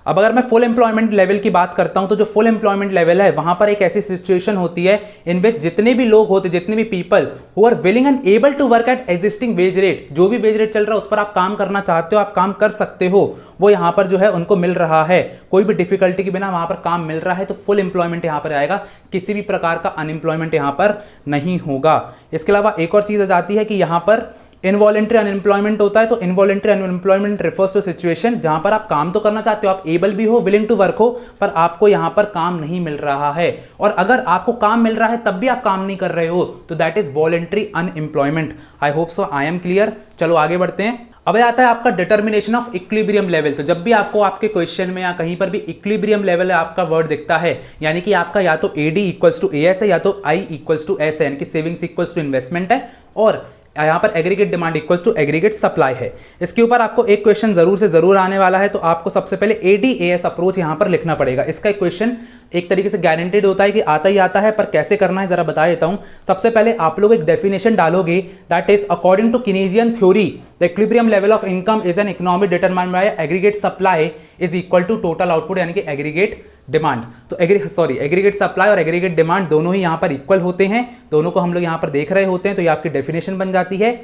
अब अगर मैं फुल एम्प्लॉयमेंट लेवल की बात करता हूं, तो जो फुल एम्प्लॉयमेंट लेवल है वहां पर एक ऐसी सिचुएशन होती है इन विच जितने भी लोग होते, जितने भी people who are willing and able to work at existing wage rate, जो भी वेज रेट चल रहा है उस पर आप काम करना चाहते हो, आप काम कर सकते हो, वो यहां पर जो है उनको मिल रहा है, कोई भी डिफिकल्टी के बिना वहां पर काम मिल रहा है, तो फुल एम्प्लॉयमेंट यहां पर आएगा, किसी भी प्रकार का अनएम्प्लॉयमेंट यहां पर नहीं होगा। इसके अलावा एक और चीज आ जाती है कि यहां पर इनवॉलेंट्री अनएम्प्लॉयमेंट होता है। तो involuntary unemployment refers to situation जहां पर आप काम तो करना चाहते हो, आप एबल भी हो, विलिंग टू वर्क हो, पर आपको यहां पर काम नहीं मिल रहा है, और अगर आपको काम मिल रहा है तब भी आप काम नहीं कर रहे हो, तो that is voluntary unemployment. I hope so I am clear. चलो आगे बढ़ते हैं। अब आता है आपका डिटर्मिनेशन ऑफ इक्विलिब्रियम लेवल। तो जब भी आपको आपके क्वेश्चन में या कहीं पर भी इक्विलिब्रियम लेवल आपका वर्ड दिखता है, यानी कि आपका या तो एडी इक्वल्स टू एएस है या तो आई इक्वल्स टू एस है, यानी कि सेविंग्स इक्वल्स टू इन्वेस्टमेंट है, और यहाँ पर aggregate demand equals to aggregate supply है। इसके ऊपर आपको एक क्वेश्चन जरूर से जरूर आने वाला है, तो आपको सबसे पहले ADAS अप्रोच यहाँ पर लिखना पड़ेगा। इसका एक क्वेश्चन एक तरीके से गारंटेड होता है कि आता ही आता है, पर कैसे करना है जरा बता देता हूँ। सबसे पहले आप लोग एक डेफिनेशन डालोगे, that is according to Keynesian theory the equilibrium level of income is an economy determined by aggregate supply is equal to total output, यानी कि एग्रीगेट डिमांड। तो एग्रीगेट सप्लाई और एग्रीगेट डिमांड दोनों ही यहाँ पर इक्वल होते हैं, दोनों को हम लोग यहाँ पर देख रहे होते हैं, तो ये आपकी डेफिनेशन बन जाती है।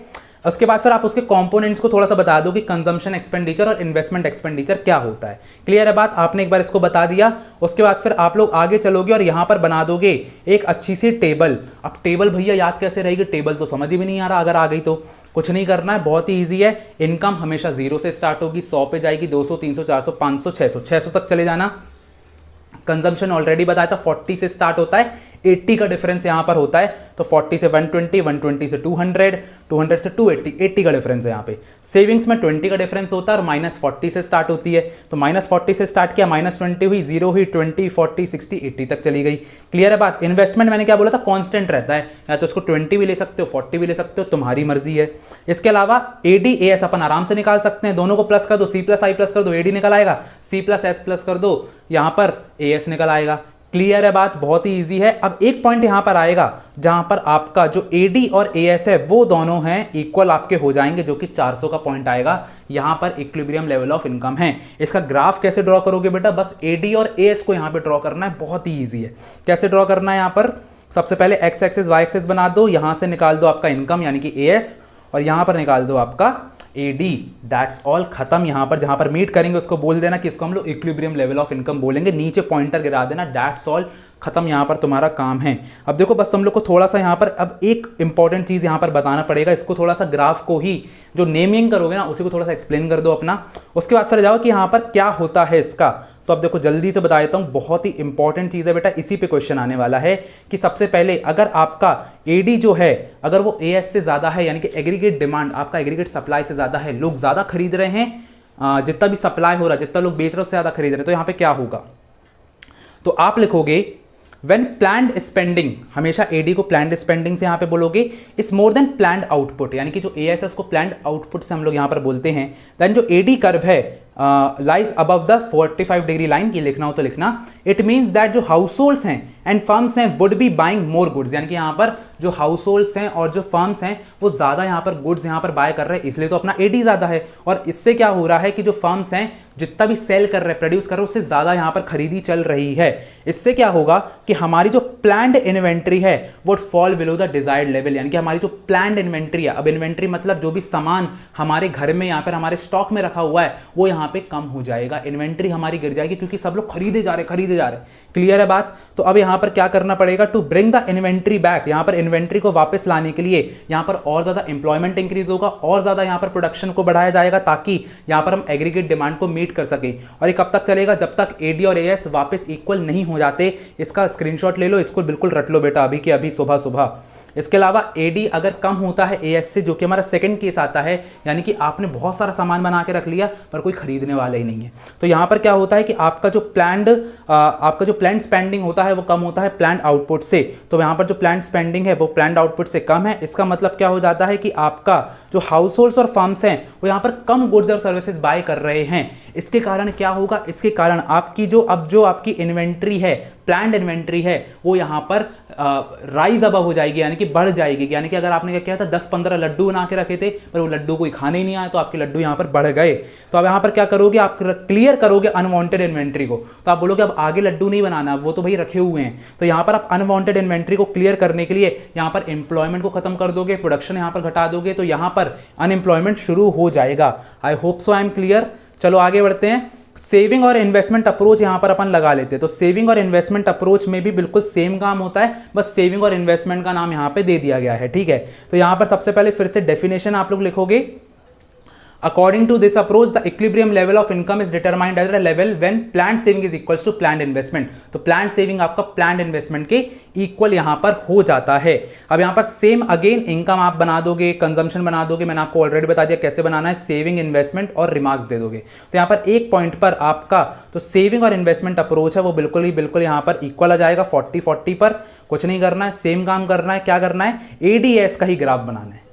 उसके बाद फिर आप उसके कंपोनेंट्स को थोड़ा सा बता दो कि कंजम्पशन एक्सपेंडिचर और इन्वेस्टमेंट एक्सपेंडिचर क्या होता है। क्लियर है बात, आपने एक बार इसको बता दिया। उसके बाद फिर आप लोग आगे चलोगे और यहाँ पर बना दोगे एक अच्छी सी टेबल। अब टेबल भैया याद कैसे रहेगी, टेबल तो समझ ही भी नहीं आ रहा, अगर आ गई तो कुछ नहीं करना है, बहुत ही ईजी है। इनकम हमेशा 0 से स्टार्ट होगी, 100 पे जाएगी, 200, 300, 400, 500, 600 तक चले जाना। कंजम्पशन ऑलरेडी बताया था 40 से स्टार्ट होता है, 80 का डिफरेंस यहां पर होता है, तो 40 से 120, 120 से 200, 200 से 280, 80 का डिफरेंस है यहाँ पे। सेविंग्स में 20 का डिफरेंस होता है और -40 से स्टार्ट होती है, तो -40 से स्टार्ट किया, -20 हुई, 0 हुई, 20, 40, 60, 80 तक चली गई। क्लियर है बात। इन्वेस्टमेंट मैंने क्या बोला था, कांस्टेंट रहता है, या तो उसको 20 भी ले सकते हो, 40 भी ले सकते हो, तुम्हारी मर्जी है। इसके अलावा ADAS अपन आराम से निकाल सकते हैं, दोनों को प्लस कर दो, C+I+ कर दो, AD निकल आएगा, C+S+ कर दो, यहाँ पर AS निकल आएगा। क्लियर है बात, बहुत ही इजी है। अब एक पॉइंट यहां पर आएगा जहां पर आपका जो AD और AS है वो दोनों हैं इक्वल आपके हो जाएंगे, जो कि 400 का पॉइंट आएगा। यहां पर इक्विलिब्रियम लेवल ऑफ इनकम है। इसका ग्राफ कैसे ड्रॉ करोगे बेटा, बस AD और AS को यहां पे ड्रॉ करना है, बहुत ही ईजी है। कैसे ड्रॉ करना है, यहां पर सबसे पहले X एक्सिस Y एक्सिस बना दो, यहां से निकाल दो आपका इनकम यानी कि AS, और यहां पर निकाल दो आपका AD। दैट्स ऑल, खत्म। यहाँ पर जहाँ पर मीट करेंगे उसको बोल देना कि इसको हम लोग इक्विलिब्रियम लेवल ऑफ इनकम बोलेंगे, नीचे पॉइंटर गिरा देना, दैट्स ऑल, खत्म। यहाँ पर तुम्हारा काम है। अब देखो बस तुम लोग को थोड़ा सा यहाँ पर अब एक इंपॉर्टेंट चीज़ यहाँ पर बताना पड़ेगा, इसको थोड़ा सा ग्राफ को ही जो नेमिंग करोगे ना उसी को थोड़ा सा एक्सप्लेन कर दो अपना। उसके बाद फिर जाओ कि यहाँ पर क्या होता है इसका। तो अब देखो जल्दी से बता देता हूँ, बहुत ही इंपॉर्टेंट चीज़ है बेटा, इसी पे क्वेश्चन आने वाला है कि सबसे पहले अगर आपका AD जो है अगर वो AS से ज़्यादा है, यानी कि एग्रीगेट डिमांड आपका एग्रीगेट सप्लाई से ज़्यादा है, लोग ज़्यादा खरीद रहे हैं, जितना भी सप्लाई हो रहा है, जितना लोग बेच रहे हैं उससे ज़्यादा खरीद रहे हैं, तो यहाँ पे क्या होगा, तो आप लिखोगे When planned spending, हमेशा AD को planned spending से यहाँ पे बोलोगे, is more than planned output, यानी कि जो AS है उसको planned output से हम लोग यहाँ पर बोलते हैं। देन जो AD कर्व है lies above the 45 degree line, ये लिखना हो तो लिखना। इट मीन्स दैट जो हाउस होल्ड्स हैं एंड फर्म्स हैं would be buying more goods, यानी कि यहाँ पर जो हाउस होल्ड्स हैं और जो फर्म्स हैं वो ज़्यादा यहाँ पर गुड्स यहाँ पर बाय कर रहे हैं, इसलिए तो अपना AD ज़्यादा है। और इससे क्या हो रहा है कि जो फर्म्स हैं जितना भी सेल कर रहे हैं, प्रोड्यूस कर रहे हैं, उससे ज़्यादा यहाँ पर खरीदी चल रही है। इससे क्या होगा कि हमारी जो प्लान्ड इन्वेंट्री है वो fall below the desired level, यानी कि हमारी जो प्लान्ड इन्वेंट्री है, अब इन्वेंट्री मतलब जो भी सामान हमारे घर में या फिर हमारे स्टॉक में रखा हुआ है वो यहाँ पे कम हो जाएगा, इन्वेंट्री हमारी गिर जाएगी, क्योंकि सब लोग खरीदे जा रहे। क्लियर है बात। तो अब यहाँ पर क्या करना पड़ेगा, to bring the inventory back, यहाँ पर इन्वेंट्री को वापस लाने के लिए यहाँ पर और ज्यादा एम्प्लॉयमेंट इंक्रीज होगा, और ज्यादा यहाँ पर प्रोडक्शन को बढ़ाया जाएगा, ताकि यहाँ पर हम एग्रीगेट डिमांड को मीट कर सके। और ये कब तक चलेगा, जब तक AD और AS वापस इक्वल नहीं हो जाते। इसका स्क्रीनशॉट ले लो, इसको बिल्कुल रट लो बेटा अभी के अभी, सुबह सुबह। इसके अलावा AD अगर कम होता है AS से, जो कि हमारा सेकंड केस आता है, यानी कि आपने बहुत सारा सामान बना के रख लिया पर कोई खरीदने वाला ही नहीं है, तो यहाँ पर क्या होता है कि आपका जो प्लान्ड स्पेंडिंग होता है वो कम होता है प्लान्ड आउटपुट से। तो यहाँ पर जो प्लान्ड स्पेंडिंग है वो प्लान्ड आउटपुट से कम है। इसका मतलब क्या हो जाता है कि आपका जो हाउस होल्ड्स और फर्म्स हैं वो यहाँ पर कम गुड्स और सर्विसेज बाय कर रहे हैं। इसके कारण क्या होगा, इसके कारण आपकी जो आपकी इन्वेंट्री है, प्लान्ड इन्वेंट्री है, वो यहाँ पर राइज अबव हो जाएगी, यानी कि बढ़ जाएगी। यानी कि अगर आपने क्या किया था 10-15 लड्डू बना के रखे थे पर वो लड्डू कोई खाने ही नहीं आया, तो आपके लड्डू यहाँ पर बढ़ गए। तो अब यहाँ पर क्या करोगे, आप क्लियर करोगे अनवांटेड इन्वेंट्री को। तो आप बोलोगे अब आगे लड्डू नहीं बनाना, वो तो भाई रखे हुए हैं। तो यहाँ पर आप अनवांटेड इन्वेंट्री को क्लियर करने के लिए यहाँ पर एम्प्लॉयमेंट को खत्म कर दोगे, प्रोडक्शन यहाँ पर घटा दोगे, तो यहाँ पर अनएम्प्लॉयमेंट शुरू हो जाएगा। आई hope so I am clear. चलो आगे बढ़ते हैं। सेविंग और इन्वेस्टमेंट अप्रोच यहां पर अपन लगा लेते हैं। तो सेविंग और इन्वेस्टमेंट अप्रोच में भी बिल्कुल सेम काम होता है, बस सेविंग और इन्वेस्टमेंट का नाम यहां पे दे दिया गया है, ठीक है। तो यहां पर सबसे पहले फिर से डेफिनेशन आप लोग लिखोगे, according to this approach the equilibrium level of income is determined at a level when planned saving is equals to planned investment. तो प्लान्ड सेविंग आपका प्लान्ड इन्वेस्टमेंट के इक्वल यहां पर हो जाता है। अब यहां पर सेम अगेन इनकम आप बना दोगे, कंजम्पशन बना दोगे, मैंने आपको ऑलरेडी बता दिया कैसे बनाना है, सेविंग, इन्वेस्टमेंट और रिमार्क्स दे दोगे। तो यहां पर एक पॉइंट पर आपका तो सेविंग और इन्वेस्टमेंट अप्रोच है वो बिल्कुल यहां पर इक्वल आ जाएगा 40-40 पर। कुछ नहीं करना है, सेम काम करना है। क्या करना है, ADS का ही ग्राफ बनाना है।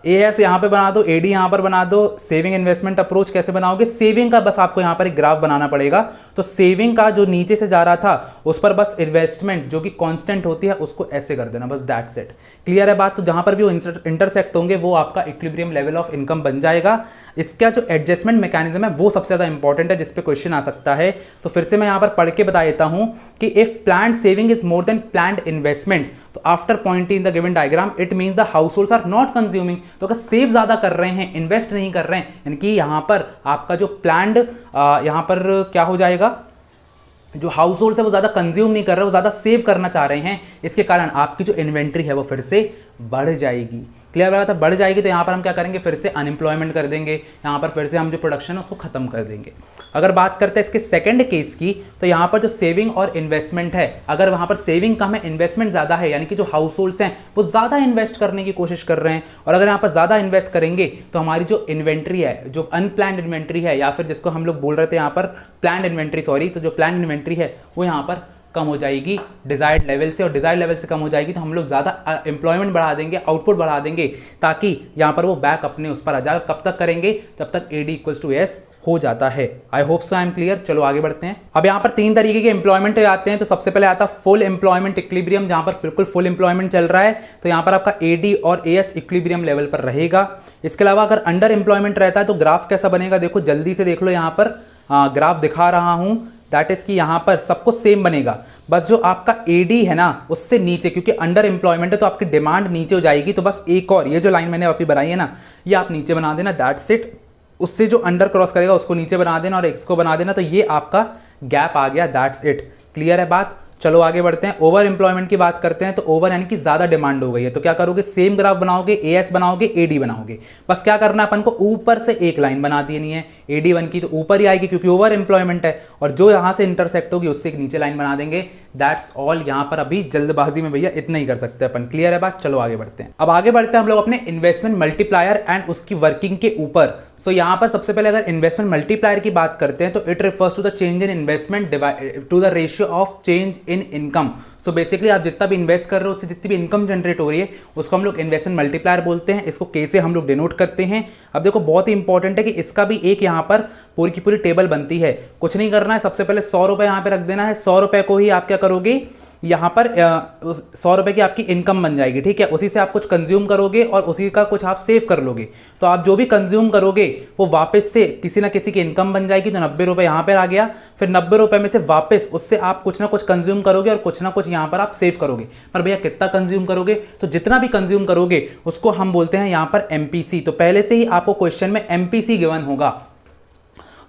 एएस यहाँ पे बना दो, एडी यहाँ पर बना दो। सेविंग इन्वेस्टमेंट अप्रोच कैसे बनाओगे? सेविंग का बस आपको यहाँ पर एक ग्राफ बनाना पड़ेगा। तो सेविंग का जो नीचे से जा रहा था उस पर बस इन्वेस्टमेंट जो कि कांस्टेंट होती है उसको ऐसे कर देना, बस दैट्स इट। क्लियर है बात? तो जहाँ पर भी वो इंटरसेक्ट होंगे वो आपका इक्विलिब्रियम लेवल ऑफ इनकम बन जाएगा। इसका जो एडजस्टमेंट मैकेनिज्म है वो सबसे ज़्यादा इंपॉर्टेंट है, जिस पे क्वेश्चन आ सकता है। तो फिर से मैं यहाँ पर पढ़ के बता देता हूँ कि if planned saving is more than planned investment, तो after pointing in the given diagram it means the households are not consuming. तो अगर सेव ज़्यादा कर रहे हैं, इन्वेस्ट नहीं कर रहे हैं, यानी कि यहाँ पर आपका जो प्लान्ड यहाँ पर क्या हो जाएगा, जो हाउस होल्ड है वो ज़्यादा कंज्यूम नहीं कर रहे, वो ज़्यादा सेव करना चाह रहे हैं, इसके कारण आपकी जो इन्वेंट्री है वो फिर से बढ़ जाएगी। क्लियर बात है? बढ़ जाएगी तो यहाँ पर हम क्या करेंगे, फिर से अनएम्प्लॉयमेंट कर देंगे, यहाँ पर फिर से हम जो प्रोडक्शन है उसको खत्म कर देंगे। अगर बात करते हैं इसके सेकंड केस की, तो यहाँ पर जो सेविंग और इन्वेस्टमेंट है, अगर वहाँ पर सेविंग कम है, इन्वेस्टमेंट ज़्यादा है, यानी कि जो हाउस होल्ड्स हैं वो ज़्यादा इन्वेस्ट करने की कोशिश कर रहे हैं, और अगर यहाँ पर ज़्यादा इन्वेस्ट करेंगे तो हमारी जो इन्वेंट्री है, जो अनप्लान्ड इन्वेंट्री है, या फिर जिसको हम लोग बोल रहे थे यहाँ पर प्लान्ड इन्वेंट्री, सॉरी, तो जो प्लान्ड इन्वेंट्री है वो यहाँ पर कम हो जाएगी डिजायर्ड लेवल से, और डिजायर्ड लेवल से कम हो जाएगी तो हम लोग ज़्यादा एम्प्लॉयमेंट बढ़ा देंगे, आउटपुट बढ़ा देंगे, ताकि यहाँ पर वो बैक अपने उस पर आ जाए। कब तक करेंगे? जब तक AD = S हो जाता है। I hope so I am clear. चलो आगे बढ़ते हैं। अब यहाँ पर 3 तरीके के एम्प्लॉयमेंट आते हैं। तो सबसे पहले आता है फुल एम्प्लॉयमेंट इक्विलिब्रियम, जहाँ पर बिल्कुल फुल एम्प्लॉयमेंट चल रहा है, तो यहाँ पर आपका AD और AS इक्विलिब्रियम लेवल पर रहेगा। इसके अलावा अगर अंडर एम्प्लॉयमेंट रहता है तो ग्राफ कैसा बनेगा, देखो जल्दी से देख लो, यहाँ पर ग्राफ दिखा रहा हूँ। दैट इज कि यहाँ पर सबको सेम बनेगा, बस जो आपका AD है ना उससे नीचे, क्योंकि अंडर एम्प्लॉयमेंट है तो आपकी डिमांड नीचे हो जाएगी, तो बस एक और ये जो लाइन मैंने अभी बनाई है ना, ये आप नीचे बना देना, दैट्स इट। उससे जो अंडर क्रॉस करेगा उसको नीचे बना देना और एक्स को बना देना, तो ये आपका गैप आ गया, दैट्स इट। क्लियर है बात? चलो आगे बढ़ते हैं। ओवर एम्प्लॉयमेंट की बात करते हैं। तो ओवर यानी कि ज़्यादा डिमांड हो गई है, तो क्या करोगे, सेम ग्राफ बनाओगे, AS बनाओगे, AD बनाओगे। बस क्या करना है अपन को, ऊपर से एक लाइन बना देनी है AD1 की, तो ऊपर ही आएगी क्योंकि ओवर एम्प्लॉयमेंट है, और जो यहाँ से इंटरसेक्ट होगी उससे एक नीचे लाइन बना देंगे। That's all. यहाँ पर अभी जल्दबाजी में भैया इतना ही कर सकते हैं अपन। क्लियर है बात? चलो आगे बढ़ते हैं। अब आगे बढ़ते हैं हम लोग अपने इन्वेस्टमेंट मल्टीप्लायर एंड उसकी वर्किंग के ऊपर। सो यहाँ पर सबसे पहले अगर इन्वेस्टमेंट मल्टीप्लायर की बात करते हैं तो it refers to the change in investment to the ratio of change in income. So basically आप जितना भी इन्वेस्ट कर रहे हो उससे जितनी भी इनकम जनरेट हो रही है उसको हम लोग इन्वेस्टमेंट मल्टीप्लायर बोलते हैं। इसको के से हम लोग डिनोट करते हैं। अब देखो बहुत ही इंपॉर्टेंट है कि इसका भी एक यहाँ पर पूरी की पूरी टेबल बनती है। कुछ नहीं करना है, सबसे पहले 100 रुपये यहाँ पे रख देना है। 100 रुपये को ही आप क्या करोगे, यहाँ पर 100 रुपये की आपकी इनकम बन जाएगी, ठीक है। उसी से आप कुछ कंज्यूम करोगे और उसी का कुछ आप सेव कर लोगे। तो आप जो भी कंज्यूम करोगे वो वापस से किसी ना किसी की इनकम बन जाएगी। तो 90 रुपये यहाँ पर आ गया, फिर 90 रुपये में से वापस उससे आप कुछ ना कुछ कंज्यूम करोगे और कुछ ना कुछ यहाँ पर आप सेव करोगे। पर भैया कितना कंज्यूम करोगे, तो जितना भी कंज्यूम करोगे उसको हम बोलते हैं यहाँ पर MPC। तो पहले से ही आपको क्वेश्चन में MPC गिवन होगा।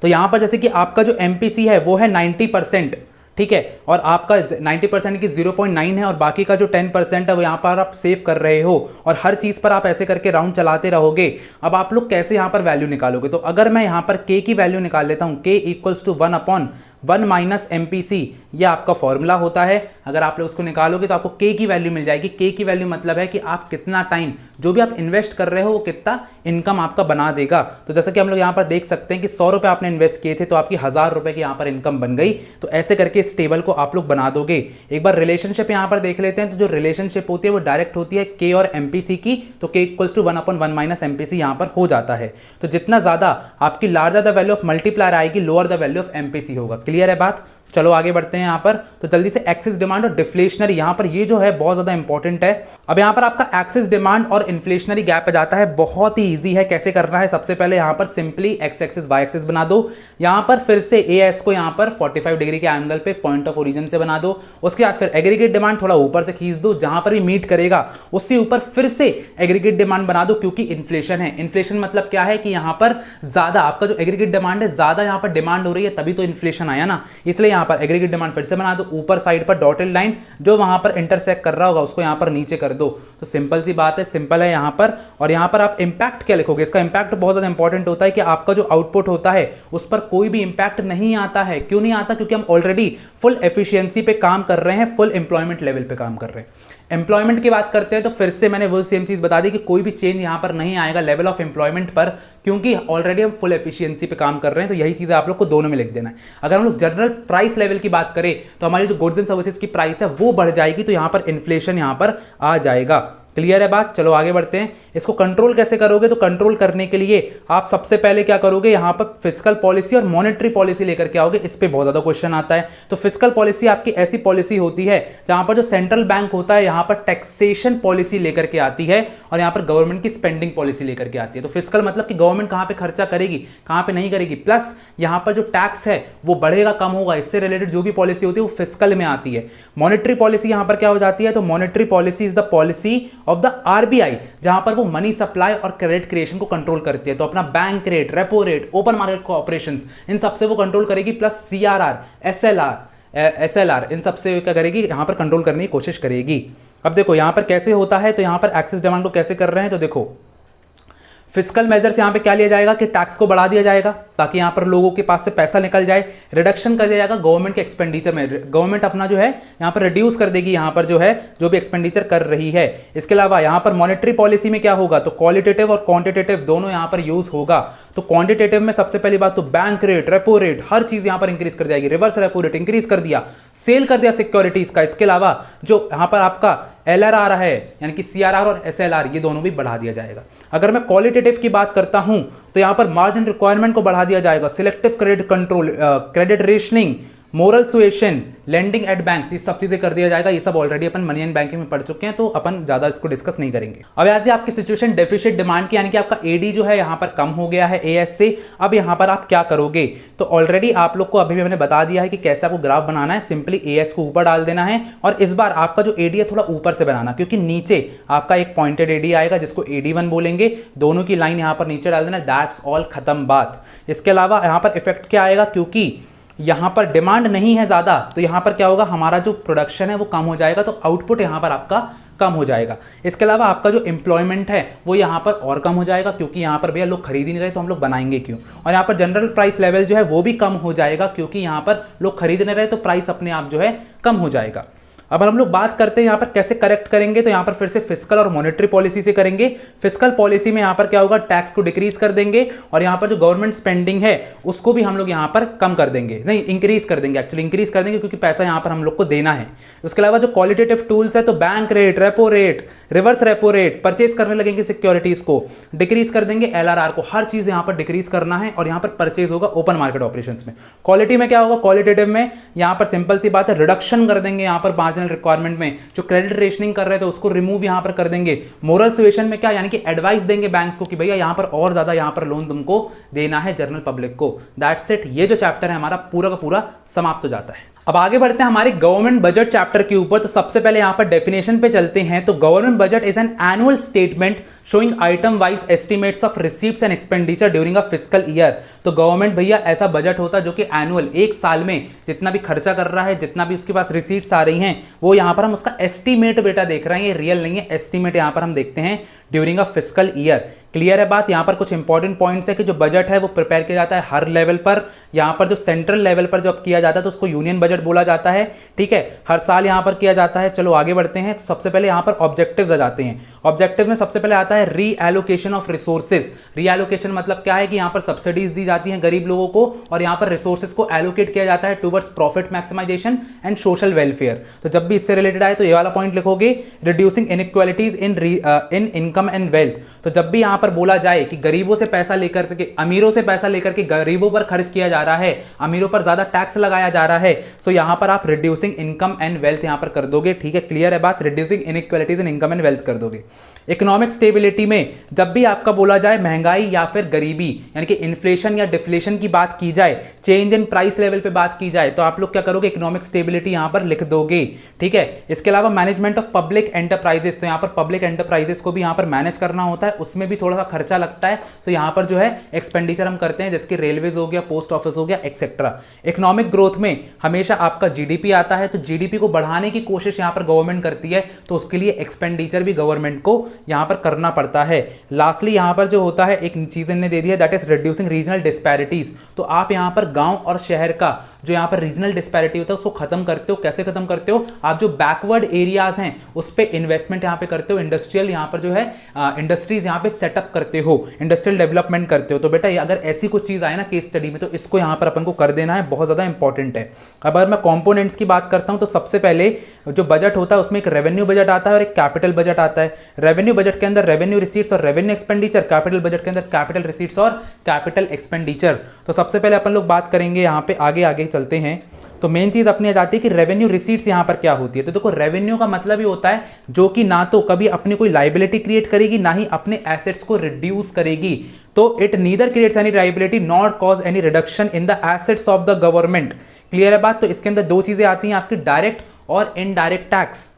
तो यहाँ पर जैसे कि आपका जो MPC है वो है 90%, ठीक है, और आपका 90% की 0.9 है और बाकी का जो 10% है वो यहाँ पर आप सेव कर रहे हो और हर चीज़ पर आप ऐसे करके राउंड चलाते रहोगे। अब आप लोग कैसे यहाँ पर वैल्यू निकालोगे, तो अगर मैं यहाँ पर K की वैल्यू निकाल लेता हूँ, K = 1/1 माइनस MPC, यह आपका फॉर्मूला होता है। अगर आप लोग उसको निकालोगे तो आपको K की वैल्यू मिल जाएगी। K की वैल्यू मतलब है कि आप कितना टाइम जो भी आप इन्वेस्ट कर रहे हो वो कितना इनकम आपका बना देगा। तो जैसा कि हम लोग यहाँ पर देख सकते हैं कि 100 रुपये आपने इन्वेस्ट किए थे तो आपकी 1000 रुपये की यहाँ पर इनकम बन गई। तो ऐसे करके इस टेबल को आप लोग बना दोगे। एक बार रिलेशनशिप यहाँ पर देख लेते हैं। तो जो रिलेशनशिप होती है वो डायरेक्ट होती है K और MPC की। तो K = 1/1 माइनस MPC यहाँ पर हो जाता है। तो जितना ज़्यादा आपकी larger the value of multiplier आएगी, lower the value of MPC होगा। क्लियर है बात? चलो आगे बढ़ते हैं यहाँ पर। तो जल्दी से एक्सिस डिमांड और डिफ्लेशनरी, यहाँ पर ये जो है बहुत ज़्यादा इंपॉर्टेंट है। अब यहाँ पर आपका एक्सिस डिमांड और इन्फ्लेशनरी गैप आ जाता है। बहुत ही इजी है, कैसे करना है, सबसे पहले यहाँ पर simply X axis Y axis बना दो। यहाँ पर फिर से AS को यहाँ पर 45 डिग्री के एंगल पे पॉइंट ऑफ ओरिजिन से बना दो। उसके बाद फिर एग्रीगेट डिमांड थोड़ा ऊपर से खींच दो, जहाँ पर भी मीट करेगा उससे ऊपर फिर से एग्रीगेट डिमांड बना दो, क्योंकि इन्फ्लेशन है। इन्फ्लेशन मतलब क्या है कि यहाँ पर ज़्यादा आपका जो एग्रीगेट डिमांड है, ज़्यादा यहाँ पर डिमांड हो रही है, तभी तो इन्फ्लेशन आया ना। इसलिए यहाँ पर एग्रीगेट डिमांड फिर से बना दो। ऊपर साइड पर डॉटेड लाइन जो वहां पर इंटरसेक्ट कर रहा होगा उसको यहां पर नीचे कर दो। तो सिंपल सी बात है, सिंपल है यहां पर। और यहां पर आप इंपैक्ट क्या लिखोगे, इसका इंपैक्ट बहुत ज्यादा इंपॉर्टेंट होता है कि आपका जो आउटपुट होता है उस पर कोई भी इंपैक्ट नहीं आता है। क्यों नहीं आता? क्योंकि हम ऑलरेडी फुल एफिशिएंसी पे काम कर रहे हैं, फुल एम्प्लॉयमेंट लेवल पे काम कर रहे हैं। एम्प्लॉयमेंट की बात करते हैं तो फिर से मैंने वो सेम चीज बता दी कि कोई भी चेंज यहां पर नहीं आएगा लेवल ऑफ एम्प्लॉयमेंट पर, क्योंकि ऑलरेडी हम फुल एफिशिएंसी पे काम कर रहे हैं। तो यही चीजें आप लोग को दोनों में लिख देना है। अगर हम लोग जनरल प्राइस लेवल की बात करें तो हमारी जो गुड्स एंड सर्विसेज की प्राइस है वो बढ़ जाएगी, तो यहां पर इन्फ्लेशन यहां पर आ जाएगा। क्लियर है बात। चलो आगे बढ़ते हैं। इसको कंट्रोल कैसे करोगे, तो कंट्रोल करने के लिए आप सबसे पहले क्या करोगे, यहां पर फिस्कल पॉलिसी और मॉनेटरी पॉलिसी लेकर के आओगे। इस पे बहुत ज्यादा क्वेश्चन आता है। तो फिस्कल पॉलिसी आपकी ऐसी पॉलिसी होती है जहां पर जो सेंट्रल बैंक होता है यहां पर टैक्सेशन पॉलिसी लेकर के आती है और यहां पर गवर्नमेंट की स्पेंडिंग पॉलिसी लेकर के आती है। तो फिस्कल मतलब कि गवर्नमेंट कहां पे खर्चा करेगी, कहां पे नहीं करेगी, प्लस यहां पर जो टैक्स है वो बढ़ेगा कम होगा, इससे रिलेटेड जो भी पॉलिसी होती है वो फिस्कल में आती है। मॉनेटरी पॉलिसी यहां पर क्या हो जाती है, तो monetary policy is the policy of the RBI, जहां पर वो मनी सप्लाई और क्रेडिट क्रिएशन को कंट्रोल करती है। तो अपना bank rate, repo rate, open market operations, इन सबसे वो कंट्रोल करेगी, प्लस सीआरआर, एसएलआर, इन सबसे क्या करेगी, यहां पर कंट्रोल करने की कोशिश करेगी। अब देखो यहां पर कैसे होता है, तो यहां पर एक्सेस डिमांड को कैसे कर रहे हैं, तो देखो फिस्कल मेजर्स यहां पे क्या लिया जाएगा कि टैक्स को बढ़ा दिया जाएगा ताकि यहां पर लोगों के पास से पैसा निकल जाए। रिडक्शन कर दिया जाएगा गवर्नमेंट के एक्सपेंडिचर में, गवर्नमेंट अपना जो है यहां पर रिड्यूस कर देगी यहां पर जो है जो भी एक्सपेंडिचर कर रही है। इसके अलावा यहां पर मॉनेटरी पॉलिसी में क्या होगा, तो क्वालिटेटिव और क्वांटिटेटिव दोनों यहां पर यूज होगा। तो क्वांटिटेटिव में सबसे पहली बात तो बैंक रेट, रेपो रेट, हर चीज यहां पर इंक्रीज कर जाएगी। रिवर्स रेपो रेट इंक्रीज कर दिया, सेल कर दिया सिक्योरिटीज का। इसके अलावा जो यहां पर आपका एलआरआर है यानी कि सीआरआर और एसएलआर, ये दोनों भी बढ़ा दिया जाएगा। अगर मैं क्वालिटेटिव की बात करता हूं तो यहां पर मार्जिन रिक्वायरमेंट को बढ़ा दिया जाएगा, selective credit control, credit rationing, moral suasion, lending at banks, ये सब चीजें कर दिया जाएगा। ये सब ऑलरेडी अपन मनी एंड बैंकिंग में पढ़ चुके हैं, तो अपन ज्यादा इसको डिस्कस नहीं करेंगे। अब आती है आपकी सिचुएशन डेफिसिट डिमांड की, यानी कि आपका एडी जो है यहाँ पर कम हो गया है एएस से। अब यहाँ पर आप क्या करोगे, तो ऑलरेडी आप लोग को अभी भी मैंने बता दिया है कि कैसे आपको ग्राफ बनाना है। सिंपली एएस को ऊपर डाल देना है और इस बार आपका जो एडी है थोड़ा ऊपर से बनाना, क्योंकि नीचे आपका एक पॉइंटेड एडी आएगा जिसको एडी1 बोलेंगे। दोनों की लाइन यहाँ पर नीचे डाल देना, दैट्स ऑल, खत्म बात। इसके अलावा यहाँ पर इफेक्ट क्या आएगा, क्योंकि यहां पर डिमांड नहीं है ज्यादा, तो यहां पर क्या होगा, हमारा जो प्रोडक्शन है वो कम हो जाएगा, तो आउटपुट यहां पर आपका कम हो जाएगा। इसके अलावा आपका जो एम्प्लॉयमेंट है वो यहां पर और कम हो जाएगा, क्योंकि यहां पर भैया लोग खरीद ही नहीं रहे तो हम लोग बनाएंगे क्यों। और यहां पर जनरल प्राइस लेवल जो है वो भी कम हो जाएगा, क्योंकि यहां पर लोग खरीद नहीं रहे तो प्राइस अपने आप जो है कम हो जाएगा। अब हम लोग बात करते हैं यहाँ पर कैसे करेक्ट करेंगे, तो यहाँ पर फिर से फिस्कल और मॉनेटरी पॉलिसी से करेंगे। फिस्कल पॉलिसी में यहाँ पर क्या होगा, टैक्स को डिक्रीज कर देंगे और यहाँ पर जो गवर्नमेंट स्पेंडिंग है उसको भी हम लोग यहाँ पर कम कर देंगे, नहीं इंक्रीज कर देंगे, एक्चुअली इंक्रीज कर देंगे क्योंकि पैसा यहाँ पर हम लोग को देना है। उसके अलावा जो क्वालिटेटिव टूल्स है, तो bank rate, repo rate, reverse repo rate, purchase करने लगेंगे सिक्योरिटीज को, डिक्रीज कर देंगे एलआरआर को, हर चीज यहाँ पर डिक्रीज करना है और यहाँ पर परचेज होगा ओपन मार्केट ऑपरेशंस में। क्वालिटी में क्या होगा, क्वालिटेटिव में यहाँ पर सिंपल सी बात है, रिडक्शन कर देंगे यहाँ पर मार्जिनल रिक्वायरमेंट में, जो क्रेडिट रेशनिंग कर रहे थे उसको रिमूव यहां पर कर देंगे। मोरल सुएशन में क्या, यानी कि एडवाइस देंगे बैंक्स को कि भैया यहां पर और ज्यादा यहां पर लोन तुमको देना है जनरल पब्लिक को। दैट्स इट, ये जो चैप्टर है हमारा पूरा का पूरा समाप्त हो जाता है। अब आगे बढ़ते हैं हमारे गवर्नमेंट बजट चैप्टर के ऊपर। तो सबसे पहले यहां पर डेफिनेशन पे चलते हैं। तो government budget is an annual statement showing item wise estimates of receipts and expenditure during a fiscal year. तो गवर्नमेंट भैया ऐसा बजट होता है जो कि एनुअल, एक साल में जितना भी खर्चा कर रहा है, जितना भी उसके पास रिसीट्स आ रही हैं, वो यहां पर हम उसका एस्टिमेट बेटा देख रहे हैं, ये रियल नहीं है, एस्टिमेट यहां पर हम देखते हैं ड्यूरिंग अ फिस्कल ईयर। क्लियर है बात। यहां पर कुछ इंपॉर्टेंट पॉइंट्स है कि जो बजट है वो प्रिपेयर किया जाता है हर लेवल पर। यहां पर जो सेंट्रल लेवल पर जब किया जाता है तो उसको यूनियन बजट बोला जाता है, ठीक है, हर साल यहां पर किया जाता है। चलो आगे बढ़ते हैं। तो सबसे पहले यहां पर ऑब्जेक्टिव्स आ जाते हैं। ऑब्जेक्टिव में सबसे पहले आता है रीएलोकेशन ऑफ रिसोर्सेज। रीएलोकेशन मतलब क्या है कि यहां पर सब्सिडीज दी जाती हैं गरीब लोगों को और यहां पर रिसोर्सेज को एलोकेट किया जाता है towards profit maximisation and social welfare. तो जब भी इससे रिलेटेड आए तो ये वाला पॉइंट लिखोगे, reducing inequalities in income and wealth. तो जब भी यहां पर बोला जाए कि गरीबों से पैसा लेकर के, अमीरों से पैसा लेकर के गरीबों पर खर्च किया जा रहा है, अमीरों पर ज्यादा टैक्स लगाया जा रहा है, तो यहां पर आप रिड्यूसिंग इनकम एंड वेल्थ यहां पर कर दोगे, ठीक है, क्लियर है बात, reducing inequalities in income and wealth कर दोगे। इकोनॉमिक स्टेबिलिटी में जब भी आपका बोला जाए महंगाई या फिर गरीबी यानी कि इन्फ्लेशन या डिफ्लेशन की बात की जाए, चेंज इन प्राइस लेवल पे बात की जाए, तो आप लोग क्या करोगे, इकोनॉमिक स्टेबिलिटी यहां पर लिख दोगे, ठीक है। इसके अलावा मैनेजमेंट ऑफ पब्लिक एंटरप्राइजेस, तो यहां पर पब्लिक एंटरप्राइजेस को भी यहां पर मैनेज करना होता है, उसमें भी थोड़ा सा खर्चा लगता है, तो यहां पर जो है एक्सपेंडिचर हम करते हैं, जैसे रेलवेज हो गया, पोस्ट ऑफिस हो गया, एक्सेट्रा। इकोनॉमिक ग्रोथ में हमेशा आपका जीडीपी आता है, तो जीडीपी को बढ़ाने की कोशिश यहां पर गवर्नमेंट करती है, तो उसके लिए एक्सपेंडिचर भी गवर्नमेंट को यहां पर करना पड़ता है। लास्टली यहां पर जो होता है एक चीज इन्हें दे दी है, that is reducing regional disparities. तो आप यहां पर गांव और शहर का जो यहाँ पर रीजनल डिस्पैरिटी होता है उसको खत्म करते हो। कैसे खत्म करते हो? आप जो बैकवर्ड एरियाज हैं उस पर इन्वेस्टमेंट यहाँ पे करते हो, इंडस्ट्रियल यहाँ पर जो है इंडस्ट्रीज यहाँ पे सेटअप करते हो, इंडस्ट्रियल डेवलपमेंट करते हो। तो बेटा अगर ऐसी कुछ चीज आए ना केस स्टडी में तो इसको यहाँ पर अपन को कर देना है, बहुत ज्यादा इंपॉर्टेंट है। अब अगर मैं कंपोनेंट्स की बात करता हूँ तो सबसे पहले जो बजट होता है उसमें एक रेवेन्यू बजट आता है और एक कैपिटल बजट आता है। रेवेन्यू बजट के अंदर रेवेन्यू रिसीट्स और रेवेन्यू एक्सपेंडिचर, कैपिटल बजट के अंदर कैपिटल रिसीट्स और कैपिटल एक्सपेंडिचर। तो सबसे पहले अपन लोग बात करेंगे यहाँ पे, आगे आगे चलते हैं तो मेन चीज अपनी आ जाती है कि रेवेन्यू रिसीट्स यहां पर क्या होती है। तो देखो रेवेन्यू का मतलब ही होता है जो कि ना तो कभी अपनी कोई लाइबिलिटी क्रिएट करेगी ना ही अपने एसेट्स को रिड्यूस करेगी। तो it neither creates any liability nor cause any reduction in the assets of the government. Clear है बात? तो इसके अंदर दो चीजें आती हैं आपकी, डायरेक्ट और इनडायरेक्ट टैक्स।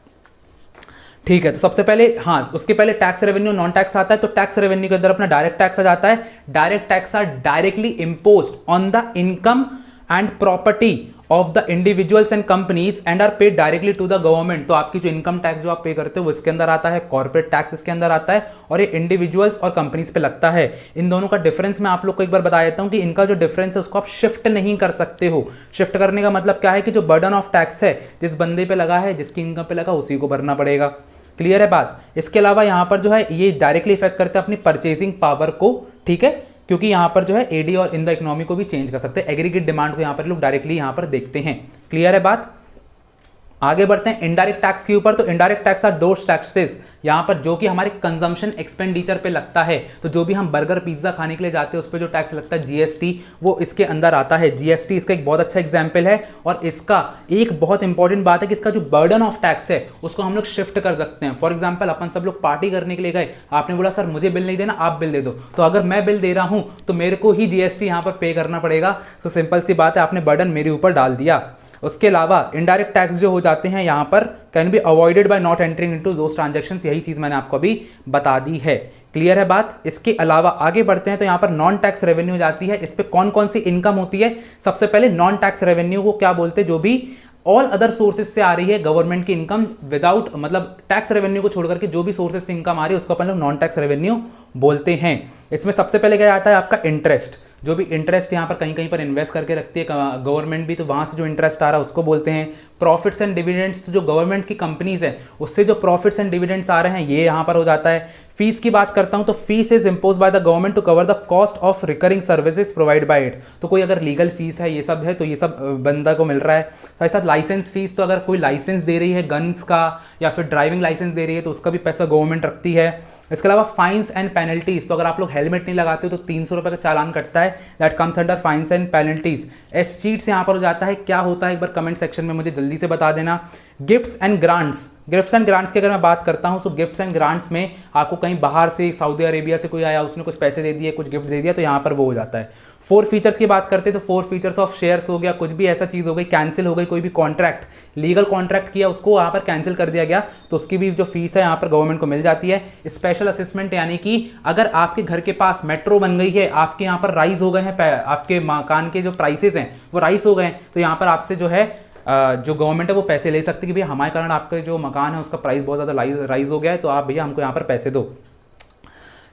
ठीक है, तो सबसे पहले हाँ उसके पहले टैक्स रेवेन्यू नॉन टैक्स आता है। तो टैक्स रेवेन्यू के अंदर अपना डायरेक्ट टैक्स आ जाता है। Direct tax are directly imposed on the income and property of the individuals and companies and are paid directly to the government. तो आपकी जो इनकम टैक्स जो आप पे करते हो वो इसके अंदर आता है, कॉर्पोरेट टैक्स इसके अंदर आता है और ये इंडिविजुअल्स और कंपनीज पे लगता है। इन दोनों का डिफरेंस मैं आप लोग को एक बार बता देता हूं कि इनका जो डिफरेंस है उसको आप शिफ्ट नहीं कर सकते हो। शिफ्ट करने का मतलब क्या है कि जो बर्डन ऑफ टैक्स है जिस बंदे पे लगा है, जिसकी इनकम पे लगा उसी को भरना पड़ेगा। क्लियर है बात? इसके अलावा यहाँ पर जो है ये डायरेक्टली इफेक्ट करते हैं अपनी परचेसिंग पावर को। ठीक है, क्योंकि यहाँ पर जो है एडी और इन द इकोनॉमी को भी चेंज कर सकते हैं, एग्रीगेट डिमांड को यहाँ पर लोग डायरेक्टली यहाँ पर देखते हैं। क्लियर है बात? आगे बढ़ते हैं इनडायरेक्ट टैक्स के ऊपर। तो indirect tax are those taxes यहाँ पर जो कि हमारे कंजम्पशन एक्सपेंडिचर पे लगता है। तो जो भी हम बर्गर पिज्जा खाने के लिए जाते हैं उस पर जो टैक्स लगता है जीएसटी, वो इसके अंदर आता है। जीएसटी इसका एक बहुत अच्छा एग्जाम्पल है और इसका एक बहुत इंपॉर्टेंट बात है कि इसका जो बर्डन ऑफ टैक्स है उसको हम लोग शिफ्ट कर सकते हैं। फॉर एग्जाम्पल अपन सब लोग पार्टी करने के लिए गए, आपने बोला सर मुझे बिल नहीं देना, आप बिल दे दो। तो अगर मैं बिल दे रहा हूं तो मेरे को ही जीएसटी यहाँ पर पे करना पड़ेगा। सो सिंपल सी बात है, आपने बर्डन मेरे ऊपर डाल दिया। उसके अलावा इनडायरेक्ट टैक्स जो हो जाते हैं यहाँ पर can be avoided by not entering into those transactions. यही चीज मैंने आपको अभी बता दी है। क्लियर है बात? इसके अलावा आगे बढ़ते हैं तो यहाँ पर नॉन टैक्स रेवेन्यू जाती है। इस पे कौन कौन सी इनकम होती है? सबसे पहले नॉन टैक्स रेवेन्यू को क्या बोलते हैं? जो भी ऑल अदर सोर्सेज से आ रही है गवर्नमेंट की इनकम विदाउट, मतलब टैक्स रेवेन्यू को छोड़कर के जो भी सोर्सेज से इनकम आ रही है उसको अपन लोग नॉन टैक्स रेवेन्यू बोलते हैं। इसमें सबसे पहले क्या आता है आपका इंटरेस्ट। जो भी इंटरेस्ट यहाँ पर कहीं कहीं पर इन्वेस्ट करके रखती है गवर्नमेंट भी, तो वहाँ से जो इंटरेस्ट आ रहा है उसको बोलते हैं। प्रॉफिट्स एंड डिविडेंड्स, तो जो गवर्नमेंट की कंपनीज है उससे जो प्रॉफिट्स एंड डिविडेंड्स आ रहे हैं ये यहाँ पर हो जाता है। फीस की बात करता हूँ तो fees is impose by the government to cover the cost of recurring services provide by it. तो कोई अगर लीगल फीस है ये सब है तो ये सब बंदा को मिल रहा है। साथ लाइसेंस फीस, तो अगर कोई लाइसेंस दे रही है गन्स का या फिर ड्राइविंग लाइसेंस दे रही है तो उसका भी पैसा गवर्नमेंट रखती है। इसके अलावा फाइन्स एंड पेनल्टीज, तो अगर आप लोग हेलमेट नहीं लगाते हो तो 300 रुपये का चालान कटता है, that comes under fines and penalties. Escheats यहाँ पर हो जाता है। क्या होता है एक बार कमेंट सेक्शन में मुझे जल्दी से बता देना। Gifts and grants, gifts and grants की अगर मैं बात करता हूँ तो गिफ्ट्स एंड ग्रांट्स में आपको कहीं बाहर से सऊदी अरेबिया से कोई आया, उसने कुछ पैसे दे दिए, कुछ गिफ्ट दे दिया, तो यहाँ पर वो हो जाता है। 4 फीचर्स की बात करते हैं तो 4 फीचर्स ऑफ शेयर्स हो गया, कुछ भी ऐसा चीज़ हो गई कैंसिल हो गई, कोई भी कॉन्ट्रैक्ट लीगल कॉन्ट्रैक्ट किया उसको यहाँ पर कैंसिल कर दिया गया तो उसकी भी जो फीस है यहाँ पर गवर्नमेंट को मिल जाती है। स्पेशल असेसमेंट, यानी कि अगर आपके घर के पास मेट्रो बन गई है, आपके यहाँ पर राइज हो गए हैं, आपके मकान के जो प्राइसेस हैं वो राइज हो गए, तो यहाँ पर आपसे जो है जो गवर्नमेंट है वो पैसे ले सकती है कि भैया हमारे कारण आपका जो मकान है उसका प्राइस बहुत ज़्यादा राइज हो गया है, तो आप भैया हमको यहाँ पर पैसे दो।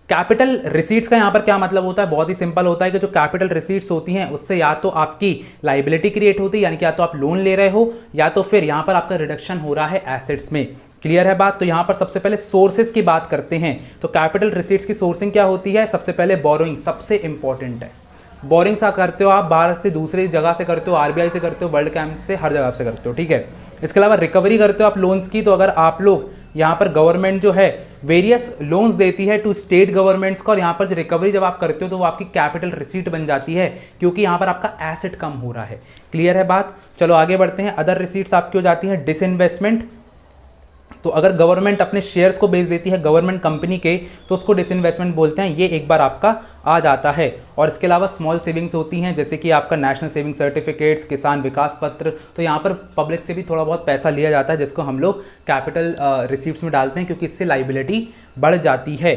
कैपिटल रिसीट्स का यहाँ पर क्या मतलब होता है? बहुत ही सिंपल होता है कि जो कैपिटल रिसीट्स होती हैं उससे या तो आपकी लाइबिलिटी क्रिएट होती है, यानी कि या तो आप लोन ले रहे हो या तो फिर यहाँ पर आपका रिडक्शन हो रहा है एसेट्स में। क्लियर है बात? तो यहाँ पर सबसे पहले सोर्सेज की बात करते हैं। तो कैपिटल रिसीट्स की सोर्सिंग क्या होती है? सबसे पहले बोरोइंग, सबसे इंपॉर्टेंट है। बोरिंग सा करते हो आप, बाहर से दूसरी जगह से करते हो, आरबीआई से करते हो, वर्ल्ड बैंक से, हर जगह से करते हो। ठीक है, इसके अलावा रिकवरी करते हो आप लोन्स की। तो अगर आप लोग यहाँ पर गवर्नमेंट जो है वेरियस लोन्स देती है टू स्टेट गवर्नमेंट्स को, और यहाँ पर जो रिकवरी जब आप करते हो तो वो आपकी कैपिटल रिसीट बन जाती है क्योंकि यहाँ पर आपका एसेट कम हो रहा है। क्लियर है बात? चलो आगे बढ़ते हैं। अदर रिसीट्स आपकी हो जाती है डिसइन्वेस्टमेंट। तो अगर गवर्नमेंट अपने शेयर्स को बेच देती है गवर्नमेंट कंपनी के तो उसको डिसइन्वेस्टमेंट बोलते हैं, ये एक बार आपका आ जाता है। और इसके अलावा स्मॉल सेविंग्स होती हैं जैसे कि आपका नेशनल सेविंग सर्टिफिकेट्स, किसान विकास पत्र, तो यहाँ पर पब्लिक से भी थोड़ा बहुत पैसा लिया जाता है जिसको हम लोग कैपिटल रिसीट्स में डालते हैं क्योंकि इससे लाइबिलिटी बढ़ जाती है।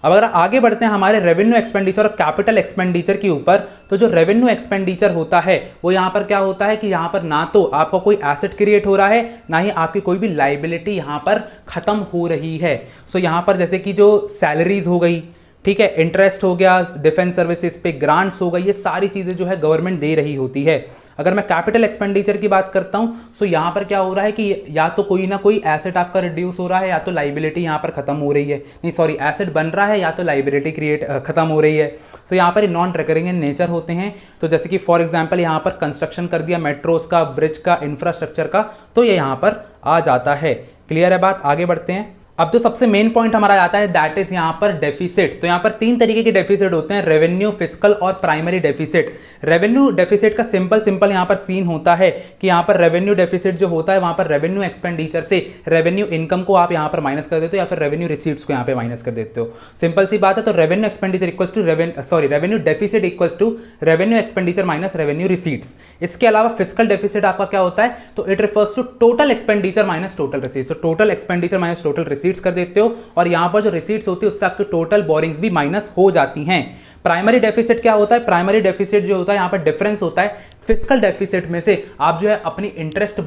अब अगर आगे बढ़ते हैं हमारे रेवेन्यू एक्सपेंडिचर और कैपिटल एक्सपेंडिचर के ऊपर, तो जो रेवेन्यू एक्सपेंडिचर होता है वो यहाँ पर क्या होता है कि यहाँ पर ना तो आपका कोई एसेट क्रिएट हो रहा है ना ही आपकी कोई भी लाइबिलिटी यहाँ पर खत्म हो रही है। सो यहाँ पर जैसे कि जो सैलरीज हो गई, ठीक है, इंटरेस्ट हो गया, डिफेंस सर्विसेज पे ग्रांट्स हो गई, ये सारी चीज़ें जो है गवर्नमेंट दे रही होती है। अगर मैं कैपिटल एक्सपेंडिचर की बात करता हूं तो यहां पर क्या हो रहा है कि या तो कोई ना कोई एसेट आपका रिड्यूस हो रहा है या तो लाइबिलिटी यहां पर खत्म हो रही है, नहीं सॉरी, एसेट बन रहा है या तो लाइबिलिटी खत्म हो रही है। तो यहां पर नॉन रिकरिंग इन नेचर होते हैं। तो जैसे कि फॉर एग्जांपल यहां पर कंस्ट्रक्शन कर दिया मेट्रोज का, ब्रिज का, इंफ्रास्ट्रक्चर का, तो ये यहां पर आ जाता है। क्लियर है बात? आगे बढ़ते हैं। अब जो सबसे मेन पॉइंट हमारा आता है दैट इज यहाँ पर डेफिसिट। तो यहाँ पर 3 तरीके के डेफिसिट होते हैं, रेवेन्यू, फिस्कल और प्राइमरी डेफिसिट। रेवेन्यू डेफिसिट का सिंपल यहाँ पर सीन होता है कि यहाँ पर रेवेन्यू डेफिसिट जो होता है वहां पर रेवेन्यू एक्सपेंडिचर से रेवेन्यू इनकम को आप यहाँ पर माइनस कर देते हो या फिर रेवेन्यू रिसीट्स को यहाँ पे माइनस कर देते हो। सिंपल सी बात है। तो revenue expenditure equals to revenue deficit equals to revenue expenditure minus revenue receipts. इसके अलावा फिस्कल डेफिसिट आपका क्या होता है? तो it refers to total expenditure minus total receipts. तो total expenditure minus total receipts कर देते हो और यहां पर जो रिसीट्स होती है उससे आपकी टोटल बोरिंग्स भी माइनस हो जाती हैं। प्राइमरी डेफिसिट क्या होता है? प्राइमरी डेफिसिट जो होता है यहां पर डिफरेंस होता है फिस्कल डेफिसिट में से आप जो है अपनी इंटरेस्ट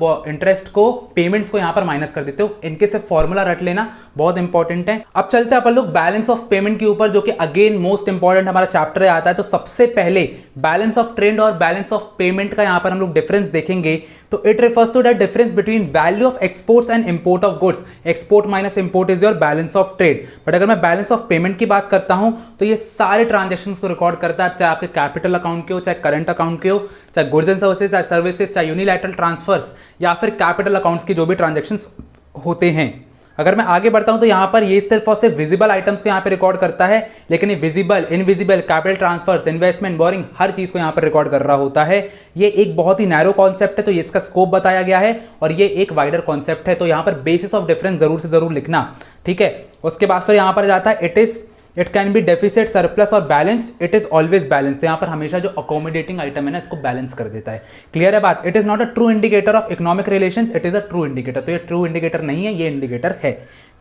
को, पेमेंट्स को यहां पर माइनस कर देते हो। इनके से फॉर्मूला रट लेना, बहुत इंपॉर्टेंट है। अब चलते हैं अपन लोग बैलेंस ऑफ पेमेंट के ऊपर, जो कि अगेन मोस्ट इंपॉर्टेंट हमारा चैप्टर आता है। तो सबसे पहले बैलेंस ऑफ ट्रेड और बैलेंस ऑफ पेमेंट का यहां पर हम लोग डिफरेंस देखेंगे। तो it refers to that difference between value of exports and import of goods. Export minus import is your balance of trade. But अगर मैं बैलेंस ऑफ पेमेंट की बात करता हूं तो ये सारे ट्रांजेक्शंस को रिकॉर्ड करता है, चाहे आपके कैपिटल अकाउंट के हो, चाहे करंट अकाउंट के हो, चाहे गुड्स एंड सर्विसेज, चाहे सर्विसेज, चाहे यूनिलैटरल ट्रांसफर्स या फिर कैपिटल अकाउंट्स की जो भी ट्रांजैक्शंस होते हैं। अगर मैं आगे बढ़ता हूं तो यहां पर ये सिर्फ और सिर्फ विजिबल आइटम्स को यहां पे रिकॉर्ड करता है, लेकिन ये visible, invisible, capital transfers, investment, borrowing, हर चीज को यहां पर रिकॉर्ड कर रहा होता है। ये एक बहुत ही नैरो कॉन्सेप्ट है, तो ये इसका स्कोप बताया गया है और ये एक वाइडर कॉन्सेप्ट है। तो यहां पर बेसिस ऑफ डिफरेंस जरूर से जरूर लिखना, ठीक है। उसके बाद फिर यहां पर जाता है it can be deficit, surplus और balanced, it is always balance. तो यहां पर हमेशा जो अकोमोडेटिंग आइटम है ना, इसको बैलेंस कर देता है। क्लियर है बात? It is not a true indicator of economic relations, it is a true indicator. तो ये ट्रू इंडिकेटर नहीं है, ये इंडिकेटर है।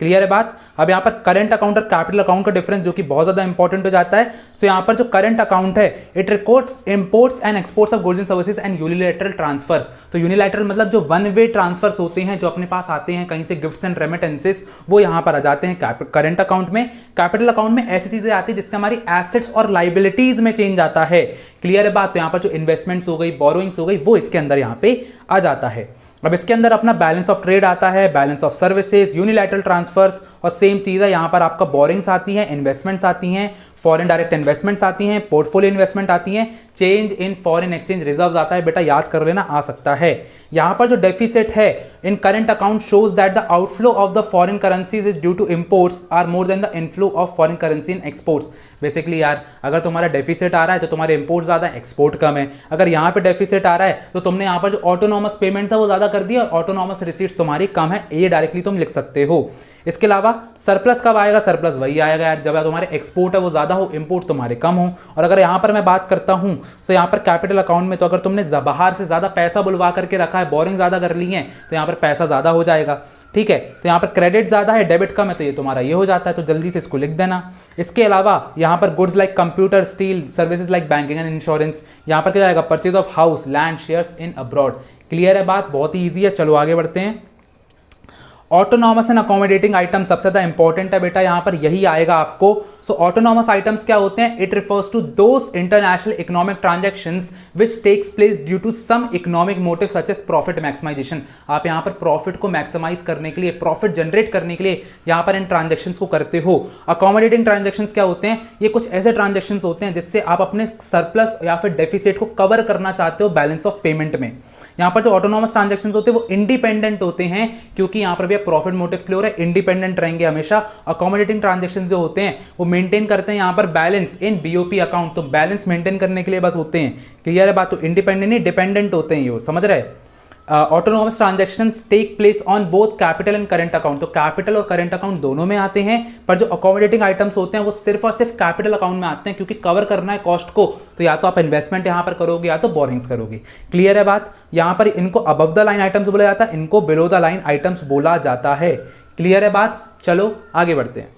क्लियर है बात? अब यहां पर करंट अकाउंट और कैपिटल अकाउंट का डिफरेंस जो कि बहुत ज्यादा इंपॉर्टेंट हो जाता है। सो यहां पर जो करंट अकाउंट है it records imports and exports of goods and services and unilateral transfers. तो यूनिलैटरल मतलब जो वन वे ट्रांसफर्स होते हैं, जो अपने पास आते हैं कहीं से, गिफ्ट्स एंड रेमिटेंसेस, वो यहां पर आ जाते हैं करंट अकाउंट में। कैपिटल अकाउंट में ऐसी चीजें आती है जिससे हमारी एसेट्स और लाइबिलिटीज में चेंज आता है। क्लियर है बात? तो यहां पर जो इन्वेस्टमेंट्स हो गई, बोरोइंग्स हो गई, वो इसके अंदर यहां पे आ जाता है। अब इसके अंदर अपना बैलेंस ऑफ ट्रेड आता है, balance of services, unilateral transfers, और सेम चीज़ है, यहाँ पर आपका बोरिंग्स आती हैं, इन्वेस्टमेंट्स आती हैं, फॉरेन डायरेक्ट इन्वेस्टमेंट्स आती हैं, पोर्टफोलियो इन्वेस्टमेंट आती हैं, change in foreign exchange reserves आता है। बेटा याद कर लेना, आ सकता है। यहाँ पर जो डेफिसिट है in current account shows that the outflow of the foreign currencies is due to imports are more than the inflow of foreign currency in exports. Basically यार, अगर तुम्हारा डेफिसिट आ रहा है तो तुम्हारे इंपोर्ट ज़्यादा है, एक्सपोर्ट कम है। अगर यहाँ पे डेफिसिट आ रहा है तो तुमने यहाँ पर जो ऑटोनॉमस पेमेंट्स है वो ज़्यादा कर दिया, ऑटोनॉमस रिसीट्स तुम्हारी कम है, ये डायरेक्टली तुम लिख सकते हो। इसके अलावा सरप्लस कब आएगा? सरप्लस वही आएगा यार जब तुम्हारे एक्सपोर्ट है वो ज़्यादा हो, इंपोर्ट तुम्हारे कम हो। और अगर यहाँ पर मैं बात करता हूँ तो यहाँ पर कैपिटल अकाउंट में, तो अगर तुमने बाहर से ज़्यादा पैसा बुलवा करके रखा है, बोरिंग ज़्यादा कर ली है, तो यहाँ पर पैसा ज़्यादा हो जाएगा। ठीक है, तो यहाँ पर क्रेडिट ज़्यादा है, डेबिट कम है, तो ये तुम्हारा ये हो जाता है। तो जल्दी से इसको लिख देना। इसके अलावा यहाँ पर goods like computer, steel, services like banking and insurance, यहाँ पर क्या जाएगा? Purchase of house, land, shares in abroad. Clear है बात? बहुत ही ईजी है। चलो आगे बढ़ते हैं। ऑटोनॉमस एंड अकोमोडेटिंग आइटम सबसे ज़्यादा इंपॉर्टेंट है बेटा, यहाँ पर यही आएगा आपको। सो ऑटोनॉमस आइटम्स क्या होते हैं? It refers to those international economic transactions which takes place due to some economic motive such as profit maximization. आप यहाँ पर प्रॉफिट को मैक्सिमाइज करने के लिए, प्रॉफिट जनरेट करने के लिए यहाँ पर इन ट्रांजेक्शन्स को करते हो। अकोमोडेटिंग ट्रांजेक्शन्स क्या होते हैं? ये कुछ ऐसे ट्रांजेक्शन्स होते हैं जिससे आप अपने सरप्लस या फिर डेफिसिट को कवर करना चाहते हो बैलेंस ऑफ पेमेंट में। यहाँ पर जो ऑटोनॉमस ट्रांजेक्शन्स होते हैं वो इंडिपेंडेंट होते हैं, क्योंकि यहाँ पर भी प्रॉफिट मोटिव क्लियर है, इंडिपेंडेंट रहेंगे हमेशा। अकोमोडेटिंग ट्रांजैक्शंस जो होते हैं वो मेंटेन करते हैं यहाँ पर बैलेंस इन बीओपी अकाउंट, तो बैलेंस मेंटेन करने के लिए बस होते हैं। क्लियर है बात? तो इंडिपेंडेंट नहीं, डिपेंडेंट होते हैं, ये समझ रहे हैं। Autonomous transactions take place on both capital and current account, तो कैपिटल और करंट अकाउंट दोनों में आते हैं, पर जो अकोमोडेटिंग आइटम्स होते हैं वो सिर्फ और सिर्फ कैपिटल अकाउंट में आते हैं, क्योंकि कवर करना है कॉस्ट को, तो या तो आप इन्वेस्टमेंट यहां पर करोगे या तो बोरिंग्स करोगे। क्लियर है बात? यहां पर इनको अबव द लाइन आइटम्स बोला जाता है, इनको बिलो द लाइन आइटम्स बोला जाता है। क्लियर है बात? चलो आगे बढ़ते हैं।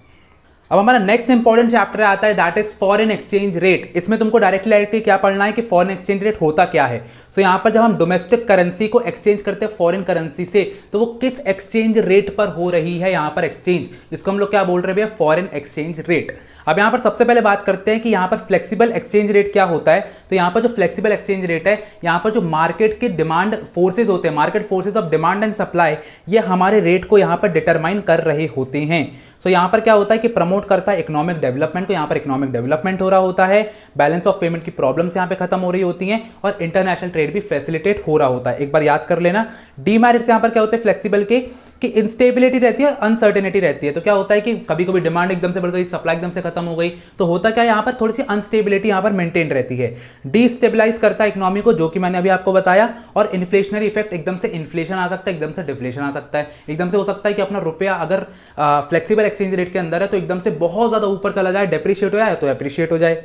अब हमारा नेक्स्ट इंपॉर्टेंट चैप्टर आता है that is foreign exchange rate. इसमें तुमको डायरेक्टली क्या पढ़ना है कि फॉरेन एक्सचेंज रेट होता क्या है। सो यहाँ पर जब हम डोमेस्टिक करेंसी को एक्सचेंज करते हैं फॉरेन करेंसी से, तो वो किस एक्सचेंज रेट पर हो रही है यहाँ पर एक्सचेंज, इसको हम लोग क्या बोल रहे हैं भैया? Foreign exchange rate. अब यहाँ पर सबसे पहले बात करते हैं कि यहाँ पर फ्लेक्सिबल एक्सचेंज रेट क्या होता है। तो यहाँ पर जो फ्लेक्सिबल एक्सचेंज रेट है, यहाँ पर जो मार्केट के डिमांड फोर्सेज होते हैं, market forces of demand and supply, ये हमारे रेट को यहाँ पर डिटरमाइन कर रहे होते हैं। सो यहाँ पर क्या होता है कि प्रमोट करता है इकोनॉमिक डेवलपमेंट को, यहाँ पर इकोनॉमिक डेवलपमेंट हो रहा होता है, बैलेंस ऑफ पेमेंट की प्रॉब्लम्स यहाँ पे खत्म हो रही होती हैं और इंटरनेशनल ट्रेड भी फैसिलिटेट हो रहा होता है। एक बार याद कर लेना, डीमेरिट्स यहाँ पर क्या होते हैं फ्लेक्सिबल के कि इंस्टेबिलिटी रहती है और अनसर्टेनिटी रहती है। तो क्या होता है कि कभी कभी डिमांड एकदम से बढ़ गई, सप्लाई एकदम से खत्म हो गई, तो होता क्या है यहाँ पर थोड़ी सी अनस्टेबिलिटी यहाँ पर मेंटेन रहती है। डीस्टेबलाइज करता है इकोनॉमी को, जो कि मैंने अभी आपको बताया, और इन्फ्लेशनरी इफेक्ट, एकदम से इन्फ्लेशन आ सकता है, एकदम से डिफ्लेशन आ सकता है, एकदम से हो सकता है कि अपना रुपया अगर फ्लेक्सिबल एक्सचेंज रेट के अंदर है तो एकदम से बहुत ज्यादा ऊपर चला जाए, डेप्रिशिएट हो जाए तो एप्रिशिएट हो जाए।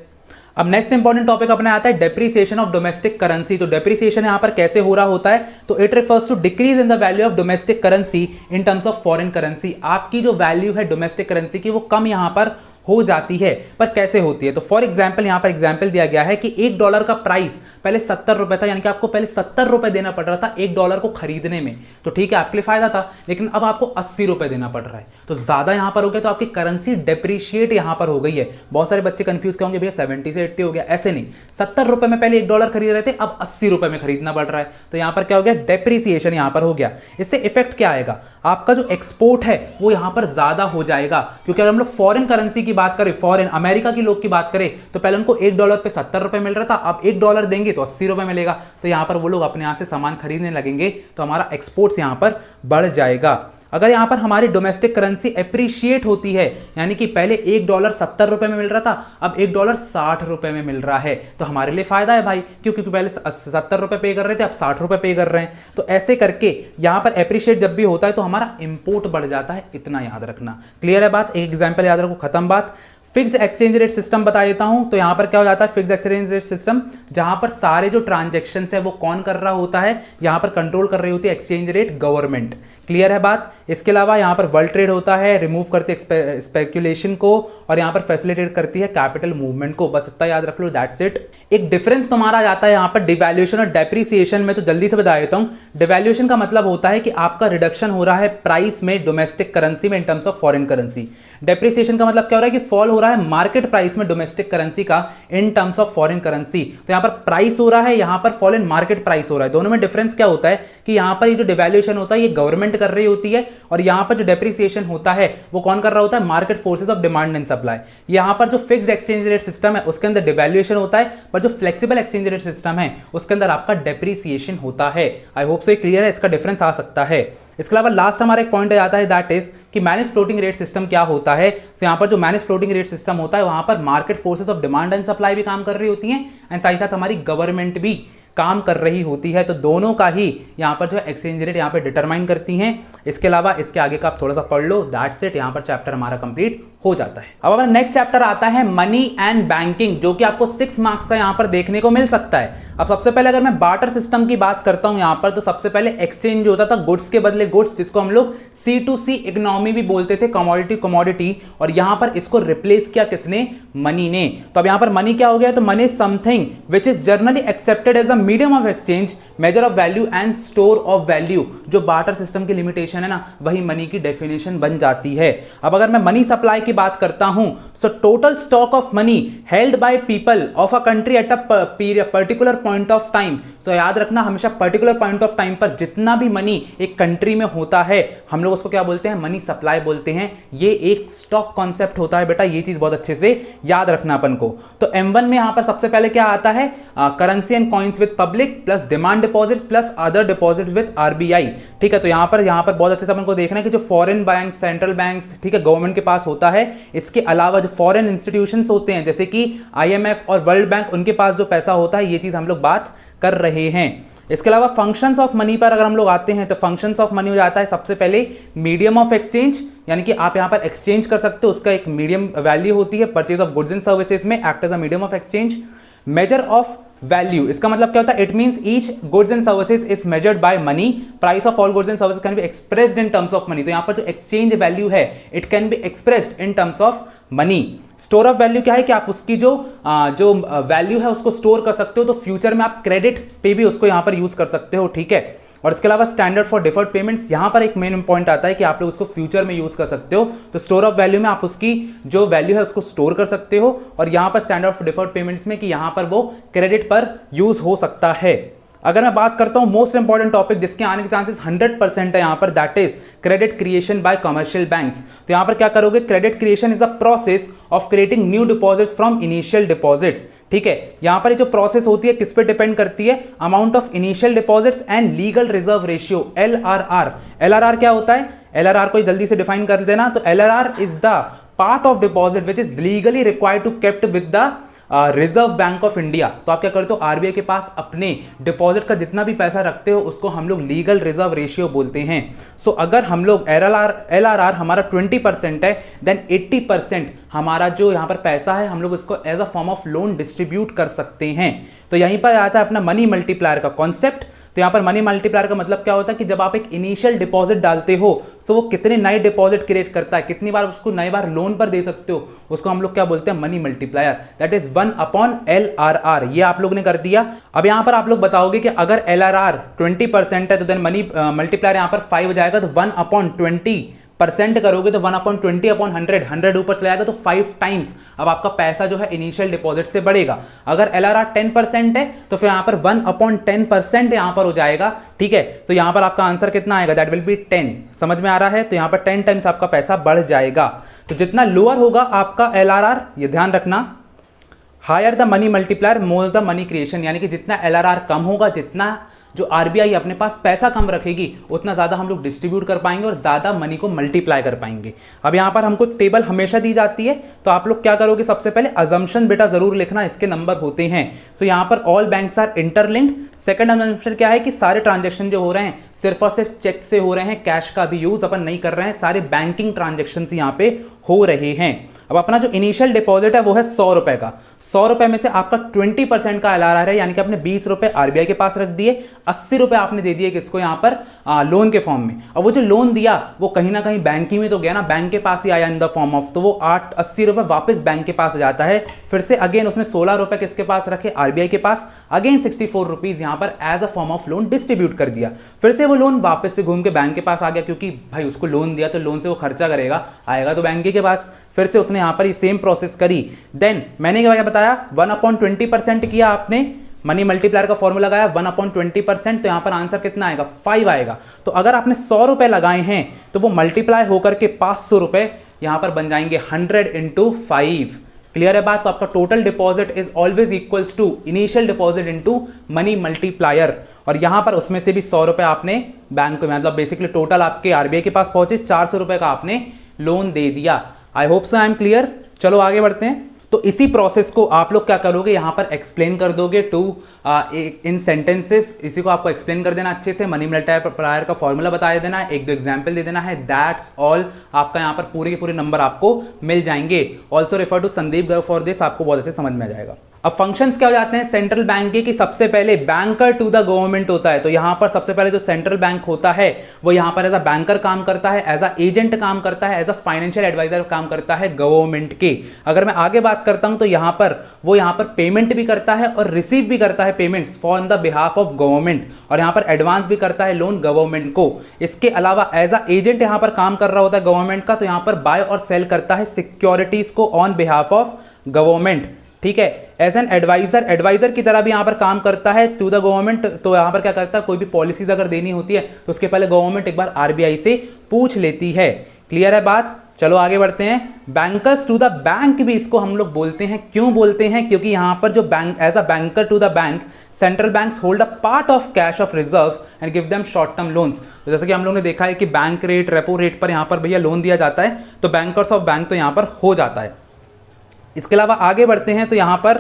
अब नेक्स्ट इंपॉर्टेंट टॉपिक अपने आता है डेप्रिसिएशन ऑफ डोमेस्टिक करेंसी। तो डेप्रिसिएशन यहां पर कैसे हो रहा होता है, तो it refers to decrease in the value of domestic currency in terms of foreign currency. आपकी जो वैल्यू है डोमेस्टिक करेंसी की वो कम यहां पर हो जाती है, पर कैसे होती है। तो फॉर एग्जाम्पल यहाँ पर एग्जाम्पल दिया गया है कि $1 का प्राइस पहले 70 रुपए था, यानी कि आपको पहले 70 रुपए देना पड़ रहा था $1 को खरीदने में, तो ठीक है आपके लिए फायदा था, लेकिन अब आपको 80 रुपए देना पड़ रहा है, तो ज्यादा यहां पर हो गया, तो आपकी करेंसी डेप्रिशिएट यहां पर हो गई है। बहुत सारे बच्चे कंफ्यूज होंगे, भैया 70 से 80 हो गया, ऐसे नहीं, 70 रुपए में पहले $1 खरीद रहे थे, अब 80 रुपए में खरीदना पड़ रहा है, तो यहां पर क्या हो गया, डेप्रिसिएशन यहां पर हो गया। इससे इफेक्ट क्या आएगा, आपका जो एक्सपोर्ट है वो यहां पर ज्यादा हो जाएगा, क्योंकि अगर हम लोग फॉरेन करेंसी की बात करें, फॉरेन अमेरिका के लोग की बात करें, तो पहले उनको $1 पे 70 रुपए मिल रहा था, अब $1 देंगे तो 80 रुपए मिलेगा, तो यहां पर वो लोग अपने यहां से सामान खरीदने लगेंगे, तो हमारा एक्सपोर्ट्स यहां पर बढ़ जाएगा। अगर यहां पर हमारी डोमेस्टिक करेंसी एप्रिशिएट होती है, यानी कि पहले $1 70 रुपए में मिल रहा था, अब $1 60 रुपए में मिल रहा है, तो हमारे लिए फायदा है भाई, क्योंकि पहले 70 रुपए पे कर रहे थे, अब 60 रुपए पे कर रहे हैं। तो ऐसे करके यहां पर एप्रिशिएट जब भी होता है तो हमारा इंपोर्ट बढ़ जाता है, इतना याद रखना। क्लियर है बात, एक एग्जाम्पल याद रखो, खत्म बात। फिक्स एक्सचेंज रेट सिस्टम बता देता हूं, तो यहां पर क्या हो जाता है, फिक्स एक्सचेंज रेट सिस्टम, जहां पर सारे जो ट्रांजैक्शंस है वो कौन कर रहा होता है, यहां पर कंट्रोल कर रही होती है एक्सचेंज रेट गवर्नमेंट। क्लियर है बात। इसके अलावा यहां पर वर्ल्ड ट्रेड होता है, रिमूव करती है स्पेकुलेशन को, और यहां पर फैसिलिटेट करती है कैपिटल मूवमेंट को, बस इतना याद रख लो, दैट्स इट। एक डिफरेंस तुम्हारा जाता है यहां पर डिवैल्यूएशन और डेप्रिसिएशन में, तो जल्दी से बता देता हूं। डिवैल्यूएशन का मतलब होता है कि आपका रिडक्शन हो रहा है प्राइस में डोमेस्टिक करेंसी में इन terms of foreign currency. Depreciation का मतलब क्या हो रहा है कि फॉल हो रहा है मार्केट प्राइस में डोमेस्टिक करेंसी का इन टर्म्स ऑफ फॉरेन करेंसी। तो यहां पर प्राइस हो रहा है, यहां पर फॉल इन मार्केट प्राइस हो रहा है। दोनों में डिफरेंस क्या होता है कि यहां पर ये जो डिवैल्यूएशन होता है ये गवर्नमेंट कर रही होती है, और यहां पर जो डेप्रिसिएशन होता है वो कौन कर रहा होता है, market forces of demand and supply. यहां पर जो फिक्स्ड एक्सचेंज रेट सिस्टम है उसके अंदर डिवैल्यूएशन होता है, पर जो फ्लेक्सिबल एक्सचेंज रेट सिस्टम है उसके अंदर आपका डेप्रिसिएशन होता है। आई होप सो क्लियर है, इसका डिफरेंस आ सकता है। इसके अलावा लास्ट हमारा एक पॉइंट आता है, दैट इज कि मैनेज फ्लोटिंग रेट सिस्टम क्या होता है। तो यहां पर जो मैनेज फ्लोटिंग रेट सिस्टम होता है वहां पर market forces of demand and supply भी काम कर रही होती हैं, एंड साथ ही साथ हमारी गवर्नमेंट भी काम कर रही होती है, तो दोनों का ही यहां पर जो एक्सचेंज रेट यहां पर डिटरमाइन करती हैं। इसके अलावा इसके आगे का आप थोड़ा सा पढ़ लो, दैट्स इट, यहां पर चैप्टर हमारा कंप्लीट हो जाता है। अब हमारा नेक्स्ट चैप्टर आता है मनी एंड बैंकिंग, जो कि आपको 6 मार्क्स का यहां पर देखने को मिल सकता है। अब सबसे पहले अगर मैं बार्टर सिस्टम की बात करता हूं यहां पर, तो सबसे पहले एक्सचेंज होता था गुड्स के बदले गुड्स, जिसको हम लोग C2C इकोनॉमी भी बोलते थे, कमोडिटी कमोडिटी, और यहां पर इसको रिप्लेस किया किसने, मनी ने। तो अब यहां पर मनी क्या हो गया, तो money is something which is generally accepted as a medium of exchange, measure of value and store of value. जो बार्टर सिस्टम की लिमिटेशन है ना, वही मनी की डेफिनेशन बन जाती है। अब अगर मैं मनी सप्लाई की बात करता हूं, so total stock of money held by people of a country at a particular point of time. तो याद रखना हमेशा पर्टिकुलर पॉइंट ऑफ टाइम पर जितना भी मनी एक कंट्री में होता है, हम लोग उसको क्या बोलते हैं, मनी सप्लाई बोलते हैं। ये एक स्टॉक कॉन्सेप्ट होता है बेटा, ये चीज बहुत अच्छे से याद रखना अपन को। तो M1 में यहां पर सबसे पहले क्या आता है, currency and coins with public plus demand deposit plus other deposit with RBI। ठीक है, तो यहां पर बहुत अच्छे से अपन को देखना है कि जो फॉरेन बैंक, सेंट्रल बैंक्स, ठीक है, गवर्नमेंट के पास होता है, इसके अलावा जो फॉरेन इंस्टीट्यूशंस होते हैं जैसे कि IMF और वर्ल्ड बैंक, उनके पास जो पैसा होता है, ये चीज हम लोग बात कर रहे हैं। इसके अलावा फंक्शंस ऑफ मनी पर अगर हम लोग आते हैं, तो फंक्शंस ऑफ मनी हो जाता है सबसे पहले मीडियम ऑफ एक्सचेंज, यानी कि आप यहां पर एक्सचेंज कर सकते हो, उसका एक मीडियम वैल्यू होती है, purchase of goods and services में act as a medium of exchange. Measure of value, इसका मतलब क्या होता है, it means each goods and services is measured by money, price of all goods and services can be expressed in terms of money. तो यहां पर जो exchange value है it can be expressed in terms of money. Store of value क्या है कि आप उसकी जो वैल्यू है उसको स्टोर कर सकते हो, तो फ्यूचर में आप क्रेडिट पे भी उसको यहां पर यूज कर सकते हो। ठीक है, और इसके अलावा स्टैंडर्ड फॉर डिफर्ड पेमेंट्स, यहाँ पर एक मेन पॉइंट आता है कि आप लोग उसको फ्यूचर में यूज कर सकते हो, तो स्टोर ऑफ वैल्यू में आप उसकी जो वैल्यू है उसको स्टोर कर सकते हो, और यहाँ पर स्टैंडर्ड फॉर डिफर्ड पेमेंट्स में कि यहाँ पर वो क्रेडिट पर यूज हो सकता है। अगर मैं बात करता हूं मोस्ट इंपॉर्टेंट टॉपिक जिसके आने के चांसेस 100% है यहां पर, that is credit creation bye commercial banks. तो यहां पर क्या करोगे, credit creation is a process of creating new deposits from initial deposits. ठीक है, यहां पर ये जो प्रोसेस होती है किस पे डिपेंड करती है, amount of initial deposits and legal reserve ratio, LRR। LRR क्या होता है, LRR को जल्दी से डिफाइन कर देना, तो LRR is the part of deposit which is legally required to kept with the Reserve Bank of India. तो आप क्या करते हो, आरबीआई के पास अपने डिपॉजिट का जितना भी पैसा रखते हो उसको हम लोग लीगल रिजर्व रेशियो बोलते हैं। सो अगर हम लोग LRR हमारा 20% है, देन 80% हमारा जो यहाँ पर पैसा है हम लोग इसको as a form of loan distribute कर सकते हैं। तो यहीं पर आता है अपना मनी मल्टीप्लायर का कॉन्सेप्ट। तो यहाँ पर मनी मल्टीप्लायर का मतलब क्या होता है कि जब आप एक इनिशियल डिपॉजिट डालते हो तो वो कितने नए डिपॉजिट क्रिएट करता है, कितनी बार उसको नई बार लोन पर दे सकते हो, उसको हम लोग क्या बोलते हैं, money multiplier, that is 1/LRR। ये आप लोग ने कर दिया। अब यहाँ पर आप लोग बताओगे कि अगर LRR 20% है तो देन मनी मल्टीप्लायर यहाँ पर 5 हो जाएगा, तो 1/20% करोगे तो 1/20/100, 100 ऊपर चला जाएगा तो 5 टाइम्स अब आपका पैसा जो है इनिशियल डिपॉजिट से बढ़ेगा। अगर LRR 10% है तो फिर यहाँ पर 1/10% यहाँ पर हो जाएगा। ठीक है, तो यहाँ पर आपका आंसर कितना आएगा, दैट विल बी 10। समझ में आ रहा है, तो यहाँ पर 10 टाइम्स आपका पैसा बढ़ जाएगा। तो जितना लोअर होगा आपका LRR, ये ध्यान रखना, higher the money multiplier more the money creation, यानी कि जितना LRR कम होगा, जितना जो आरबीआई अपने पास पैसा कम रखेगी उतना ज़्यादा हम लोग डिस्ट्रीब्यूट कर पाएंगे और ज़्यादा मनी को मल्टीप्लाई कर पाएंगे। अब यहाँ पर हमको एक टेबल हमेशा दी जाती है, तो आप लोग क्या करोगे, सबसे पहले अजम्पशन बेटा ज़रूर लिखना, इसके नंबर होते हैं। सो यहाँ पर all banks are interlinked. Second assumption क्या है कि सारे ट्रांजेक्शन जो हो रहे हैं सिर्फ और सिर्फ चेक से हो रहे हैं, कैश का भी यूज़ अपन नहीं कर रहे हैं, सारे बैंकिंग ट्रांजेक्शन यहाँ पे हो रहे हैं। अब अपना जो इनिशियल डिपॉजिट है वो है 100 रुपए का, 100 रुपए में से आपका 20% का LRR है, यानी कि आपने 20 रुपए आरबीआई के पास रख दिए, 80 रुपए आपने दे दिए किसको, यहाँ पर लोन के फॉर्म में। अब वो जो लोन दिया वो कहीं ना कहीं बैंक ही में तो गया ना, बैंक के पास ही आया इन द फॉर्म ऑफ, तो वो 80 रुपए वापस बैंक के पास जाता है। फिर से अगेन उसने 16 रुपए किसके पास रखे, आरबीआई के पास, अगेन 64 रुपीज यहाँ पर as a form of loan distribute कर दिया। फिर से वो लोन वापस से घूम के बैंक के पास आ गया, क्योंकि भाई उसको लोन दिया तो लोन से वो खर्चा करेगा, आएगा तो बैंक के पास। फिर से उसने यहाँ पर सेम प्रोसेस करी। देन मैंने क्या बताया, 1/20% किया आपने, मनी मल्टीप्लायर का फॉर्मूला लगाया 1/20%, तो यहां पर आंसर कितना आएगा, 5 आएगा। तो अगर आपने 100 रुपए लगाए हैं तो वो मल्टीप्लाई होकर के 500 रुपए यहां पर बन जाएंगे 100 × 5। क्लियर है बात। तो आपका total deposit is always equals to initial deposit into money multiplier, और यहां पर उसमें से भी 100 रुपए आपने बैंक में, मतलब बेसिकली टोटल आपके आरबीआई के पास पहुंचे, 400 रुपए का आपने लोन दे दिया। आई hope so I am clear. चलो आगे बढ़ते हैं। तो इसी प्रोसेस को आप लोग क्या करोगे, यहां पर एक्सप्लेन कर दोगे इन सेंटेंसेस। इसी को आपको एक्सप्लेन कर देना अच्छे से, मनी मल्टीप्लायर का फॉर्मूला बता देना है, 1-2 एग्जांपल दे देना है, दैट्स ऑल। आपका यहां पर पूरे के पूरे नंबर आपको मिल जाएंगे। Also refer to Sandeep Garg for this, आपको बहुत अच्छे समझ में आ जाएगा। अब फंक्शंस क्या हो जाते हैं सेंट्रल बैंक के, कि सबसे पहले बैंकर टू द गवर्नमेंट होता है। तो यहां पर सबसे पहले जो सेंट्रल बैंक होता है वो यहां पर एज अ बैंकर काम करता है, एज अ एजेंट काम करता है, एज अ फाइनेंशियल एडवाइजर काम करता है गवर्नमेंट के। अगर मैं आगे बात करता हूं तो यहां पर पेमेंट भी करता है और रिसीव भी करता है payments for the behalf of government, और यहां पर एडवांस भी करता है लोन गवर्नमेंट को। इसके अलावा एज अ एजेंट यहां पर काम कर रहा होता है गवर्नमेंट का, तो यहां पर बाय और सेल करता है सिक्योरिटीज को ऑन बिहाफ ऑफ गवर्नमेंट। ठीक है, एज एन एडवाइजर की तरह भी यहां पर काम करता है टू द गवर्नमेंट। तो यहां पर क्या करता है, कोई भी पॉलिसीज अगर देनी होती है तो उसके पहले गवर्नमेंट एक बार आरबीआई से पूछ लेती है। क्लियर है बात। चलो आगे बढ़ते हैं। बैंकर्स टू द बैंक भी इसको हम लोग बोलते हैं। क्यों बोलते हैं, क्योंकि यहां पर जो bank as a banker to the bank, central banks hold a part of cash of reserves and give them short term loans. तो जैसे कि हम लोग ने देखा है कि बैंक रेट, रेपो रेट पर यहां पर भैया लोन दिया जाता है, तो बैंकर्स ऑफ बैंक तो यहां पर हो जाता है। इसके अलावा आगे बढ़ते हैं तो यहाँ पर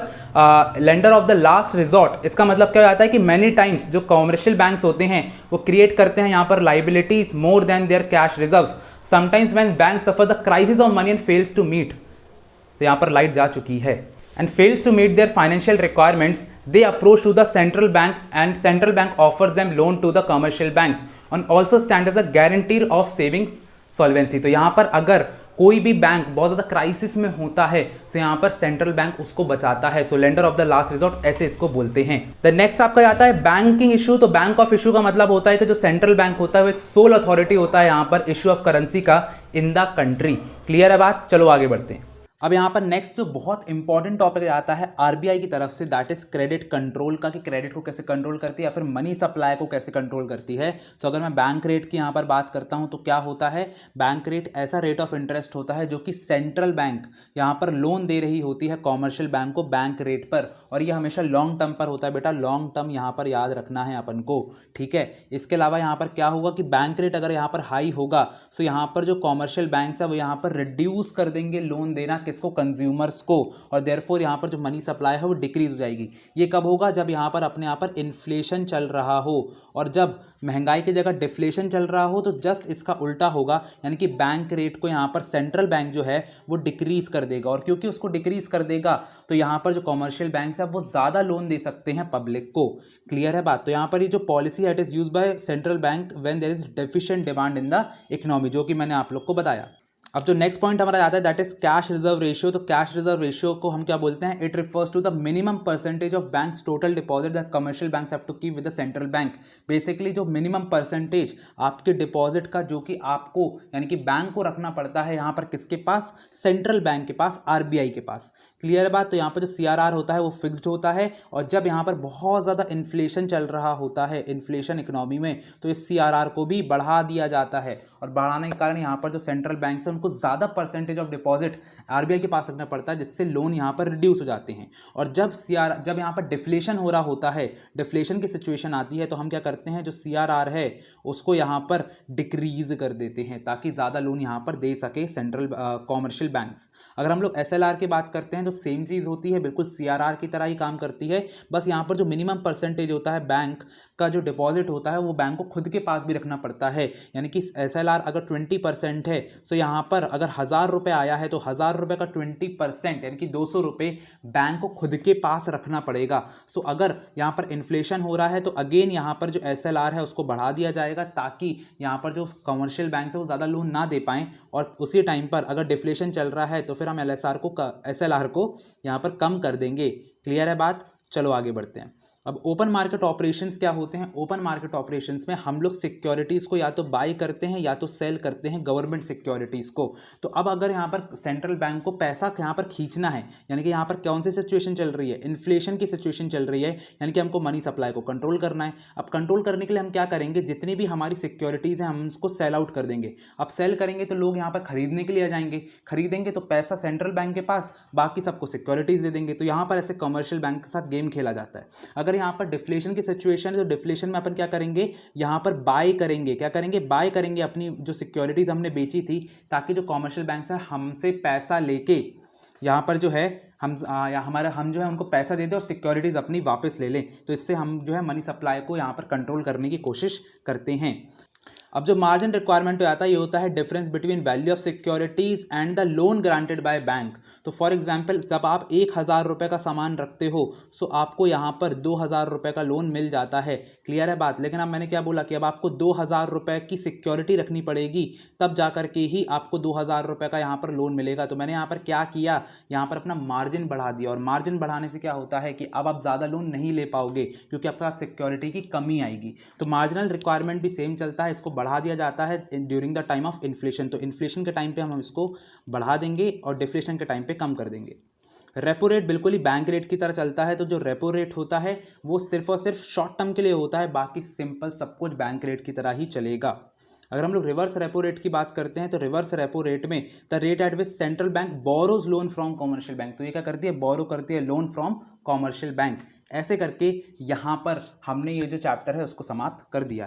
lender of the last resort, इसका मतलब क्या होता है कि मैनी टाइम्स जो कॉमर्शियल बैंक्स होते हैं वो क्रिएट करते हैं यहाँ पर liabilities more than their cash reserves. Sometimes when bank suffer the crisis of money and fails to meet, तो यहाँ पर लाइट जा चुकी है, and fails to meet their financial requirements, they approach to the central bank and central bank offers them loan to the commercial banks and also stand as a guarantor of savings solvency। तो यहाँ पर अगर कोई भी bank बहुत ज़्यादा crisis में होता है तो यहाँ पर सेंट्रल बैंक उसको बचाता है। So lender of the last resort ऐसे इसको बोलते हैं। द नेक्स्ट आपका आता है बैंकिंग इशू। तो बैंक ऑफ इशू का मतलब होता है कि जो सेंट्रल बैंक होता है वो एक सोल अथॉरिटी होता है यहाँ पर इशू ऑफ करेंसी का इन द कंट्री। क्लियर है बात? चलो आगे बढ़ते हैं। अब यहाँ पर नेक्स्ट जो बहुत इंपॉर्टेंट टॉपिक आता है आरबीआई की तरफ से, दैट इज क्रेडिट कंट्रोल का, कि क्रेडिट को कैसे कंट्रोल करती है या फिर मनी सप्लाई को कैसे कंट्रोल करती है। तो अगर मैं बैंक रेट की यहाँ पर बात करता हूँ तो क्या होता है, बैंक रेट ऐसा रेट ऑफ इंटरेस्ट होता है जो कि सेंट्रल बैंक यहाँ पर लोन दे रही होती है कॉमर्शियल बैंक को बैंक रेट पर, और ये हमेशा लॉन्ग टर्म पर होता है। बेटा लॉन्ग टर्म यहाँ पर याद रखना है अपन को, ठीक है। इसके अलावा यहाँ पर क्या होगा कि बैंक रेट अगर यहाँ पर हाई होगा तो यहाँ पर जो कॉमर्शियल बैंक है वो यहाँ पर रिड्यूस कर देंगे लोन देना किसको, कंज्यूमर्स को, और देयरफॉर यहाँ पर जो मनी सप्लाई है वो डिक्रीज हो जाएगी। ये कब होगा, जब यहाँ पर अपने यहाँ पर इन्फ्लेशन चल रहा हो, और जब महंगाई की जगह डिफ्लेशन चल रहा हो तो जस्ट इसका उल्टा होगा, यानी कि बैंक रेट को यहाँ पर सेंट्रल बैंक जो है वो डिक्रीज कर देगा, और क्योंकि उसको डिक्रीज कर देगा तो यहाँ पर जो कॉमर्शियल बैंक है वो ज़्यादा लोन दे सकते हैं पब्लिक को। क्लियर है बात? तो यहाँ पर ये जो पॉलिसी है it is use by central bank when there is deficient demand in the economy, जो कि मैंने आप लोग को बताया। अब जो नेक्स्ट पॉइंट हमारा आता है that is cash reserve ratio. तो कैश रिजर्व रेशियो को हम क्या बोलते हैं, it refers to the minimum percentage of banks total deposit that commercial banks have to keep with the central bank. Basically जो मिनिमम परसेंटेज आपके deposit का जो कि आपको यानी कि बैंक को रखना पड़ता है यहाँ पर किसके पास, सेंट्रल बैंक के पास, आरबीआई के पास। क्लियर है बात? तो यहाँ पर जो सीआरआर होता है वो फिक्स्ड होता है, और जब यहाँ पर बहुत ज़्यादा इन्फ्लेशन चल रहा होता है, इन्फ्लेशन इकोनॉमी में, तो इस सीआरआर को भी बढ़ा दिया जाता है, और बढ़ाने के कारण यहाँ पर जो सेंट्रल बैंक है उनको ज़्यादा परसेंटेज ऑफ डिपॉजिट आरबीआई के पास रखना पड़ता है, जिससे लोन यहाँ पर रिड्यूस हो जाते हैं। और जब जब यहाँ पर डिफ्लेशन हो रहा होता है, डिफ्लेशन की सिचुएशन आती है, तो हम क्या करते हैं, जो सीआरआर है उसको यहाँ पर डिक्रीज कर देते हैं ताकि ज़्यादा लोन यहाँ पर दे सके सेंट्रल कॉमर्शियल बैंक्स। अगर हम लोग एसएलआर की बात करते हैं तो सेम चीज़ होती है, बिल्कुल सीआरआर की तरह ही काम करती है, बस यहाँ पर जो मिनिमम परसेंटेज होता है बैंक का जो डिपॉजिट होता है वो बैंक को खुद के पास भी रखना पड़ता है। यानी कि एसएलआर अगर 20% है तो यहाँ पर अगर 1000 रुपये आया है तो 1000 रुपये का 20% यानी कि 200 रुपये बैंक को खुद के पास रखना पड़ेगा। सो अगर यहाँ पर इन्फ्लेशन हो रहा है तो अगेन यहाँ पर जो एसएलआर है उसको बढ़ा दिया जाएगा ताकि यहाँ पर जो कमर्शियल बैंक है वो ज़्यादा लोन ना दे पाएँ, और उसी टाइम पर अगर डिफ्लेशन चल रहा है तो फिर हम एसएलआर को यहाँ पर कम कर देंगे। क्लियर है बात? चलो आगे बढ़ते हैं। अब ओपन मार्केट ऑपरेशंस क्या होते हैं? ओपन मार्केट ऑपरेशंस में हम लोग सिक्योरिटीज़ को या तो बाई करते हैं या तो सेल करते हैं गवर्नमेंट सिक्योरिटीज़ को। तो अब अगर यहाँ पर सेंट्रल बैंक को पैसा यहाँ पर खींचना है, यानी कि यहाँ पर कौन सी सिचुएशन चल रही है, इन्फ्लेशन की सिचुएशन चल रही है, यानी कि हमको मनी सप्लाई को कंट्रोल करना है। अब कंट्रोल करने के लिए हम क्या करेंगे, जितनी भी हमारी सिक्योरिटीज़ हैं हम उसको सेल आउट कर देंगे। अब सेल करेंगे तो लोग यहाँ पर खरीदने के लिए आ जाएंगे, खरीदेंगे तो पैसा सेंट्रल बैंक के पास, बाकी सबको सिक्योरिटीज़ दे देंगे। तो यहाँ पर ऐसे कमर्शियल बैंक के साथ गेम खेला जाता है। अगर यहाँ पर डिफ्लेशन की सिचुएशन है तो डिफ्लेशन में अपन क्या करेंगे, यहाँ पर बाय करेंगे। क्या करेंगे? बाय करेंगे अपनी जो सिक्योरिटीज हमने बेची थी, ताकि जो कमर्शियल बैंक है हमसे पैसा लेके यहाँ पर जो है हम जो है उनको पैसा दे दें और सिक्योरिटीज़ अपनी वापस ले लें। तो इससे हम जो है मनी सप्लाई को यहाँ पर कंट्रोल करने की कोशिश करते हैं। अब जो मार्जिन रिक्वायरमेंट आता है ये होता है difference between value of securities and the loan granted by bank. तो फॉर एग्जांपल जब आप 1000 रुपये का सामान रखते हो सो आपको यहाँ पर 2000 रुपये का लोन मिल जाता है। क्लियर है बात? लेकिन अब मैंने क्या बोला कि अब आपको 2000 रुपये की सिक्योरिटी रखनी पड़ेगी, तब जा करके ही आपको 2000 रुपये का यहाँ पर लोन मिलेगा। तो मैंने यहाँ पर क्या किया, यहाँ पर अपना मार्जिन बढ़ा दिया, और मार्जिन बढ़ाने से क्या होता है कि अब आप ज़्यादा लोन नहीं ले पाओगे क्योंकि आपके पास सिक्योरिटी की कमी आएगी। तो मार्जिनल रिक्वायरमेंट भी सेम चलता है, इसको बढ़ा दिया जाता है during the time of inflation. तो इन्फ्लेशन के टाइम पे हम इसको बढ़ा देंगे और डिफ्लेशन के टाइम पे कम कर देंगे। रेपो रेट बिल्कुल ही बैंक रेट की तरह चलता है। तो जो रेपो रेट होता है वो सिर्फ और सिर्फ शॉर्ट टर्म के लिए होता है, बाकी सिंपल सब कुछ बैंक रेट की तरह ही चलेगा। अगर हम लोग रिवर्स रेपो रेट की बात करते हैं तो रिवर्स रेपो रेट में the rate at which central bank borrows loan from commercial bank. तो ये क्या करती है, बोरो करती है लोन फ्रॉम कॉमर्शियल बैंक। ऐसे करके यहाँ पर हमने ये जो चैप्टर है उसको समाप्त कर दिया।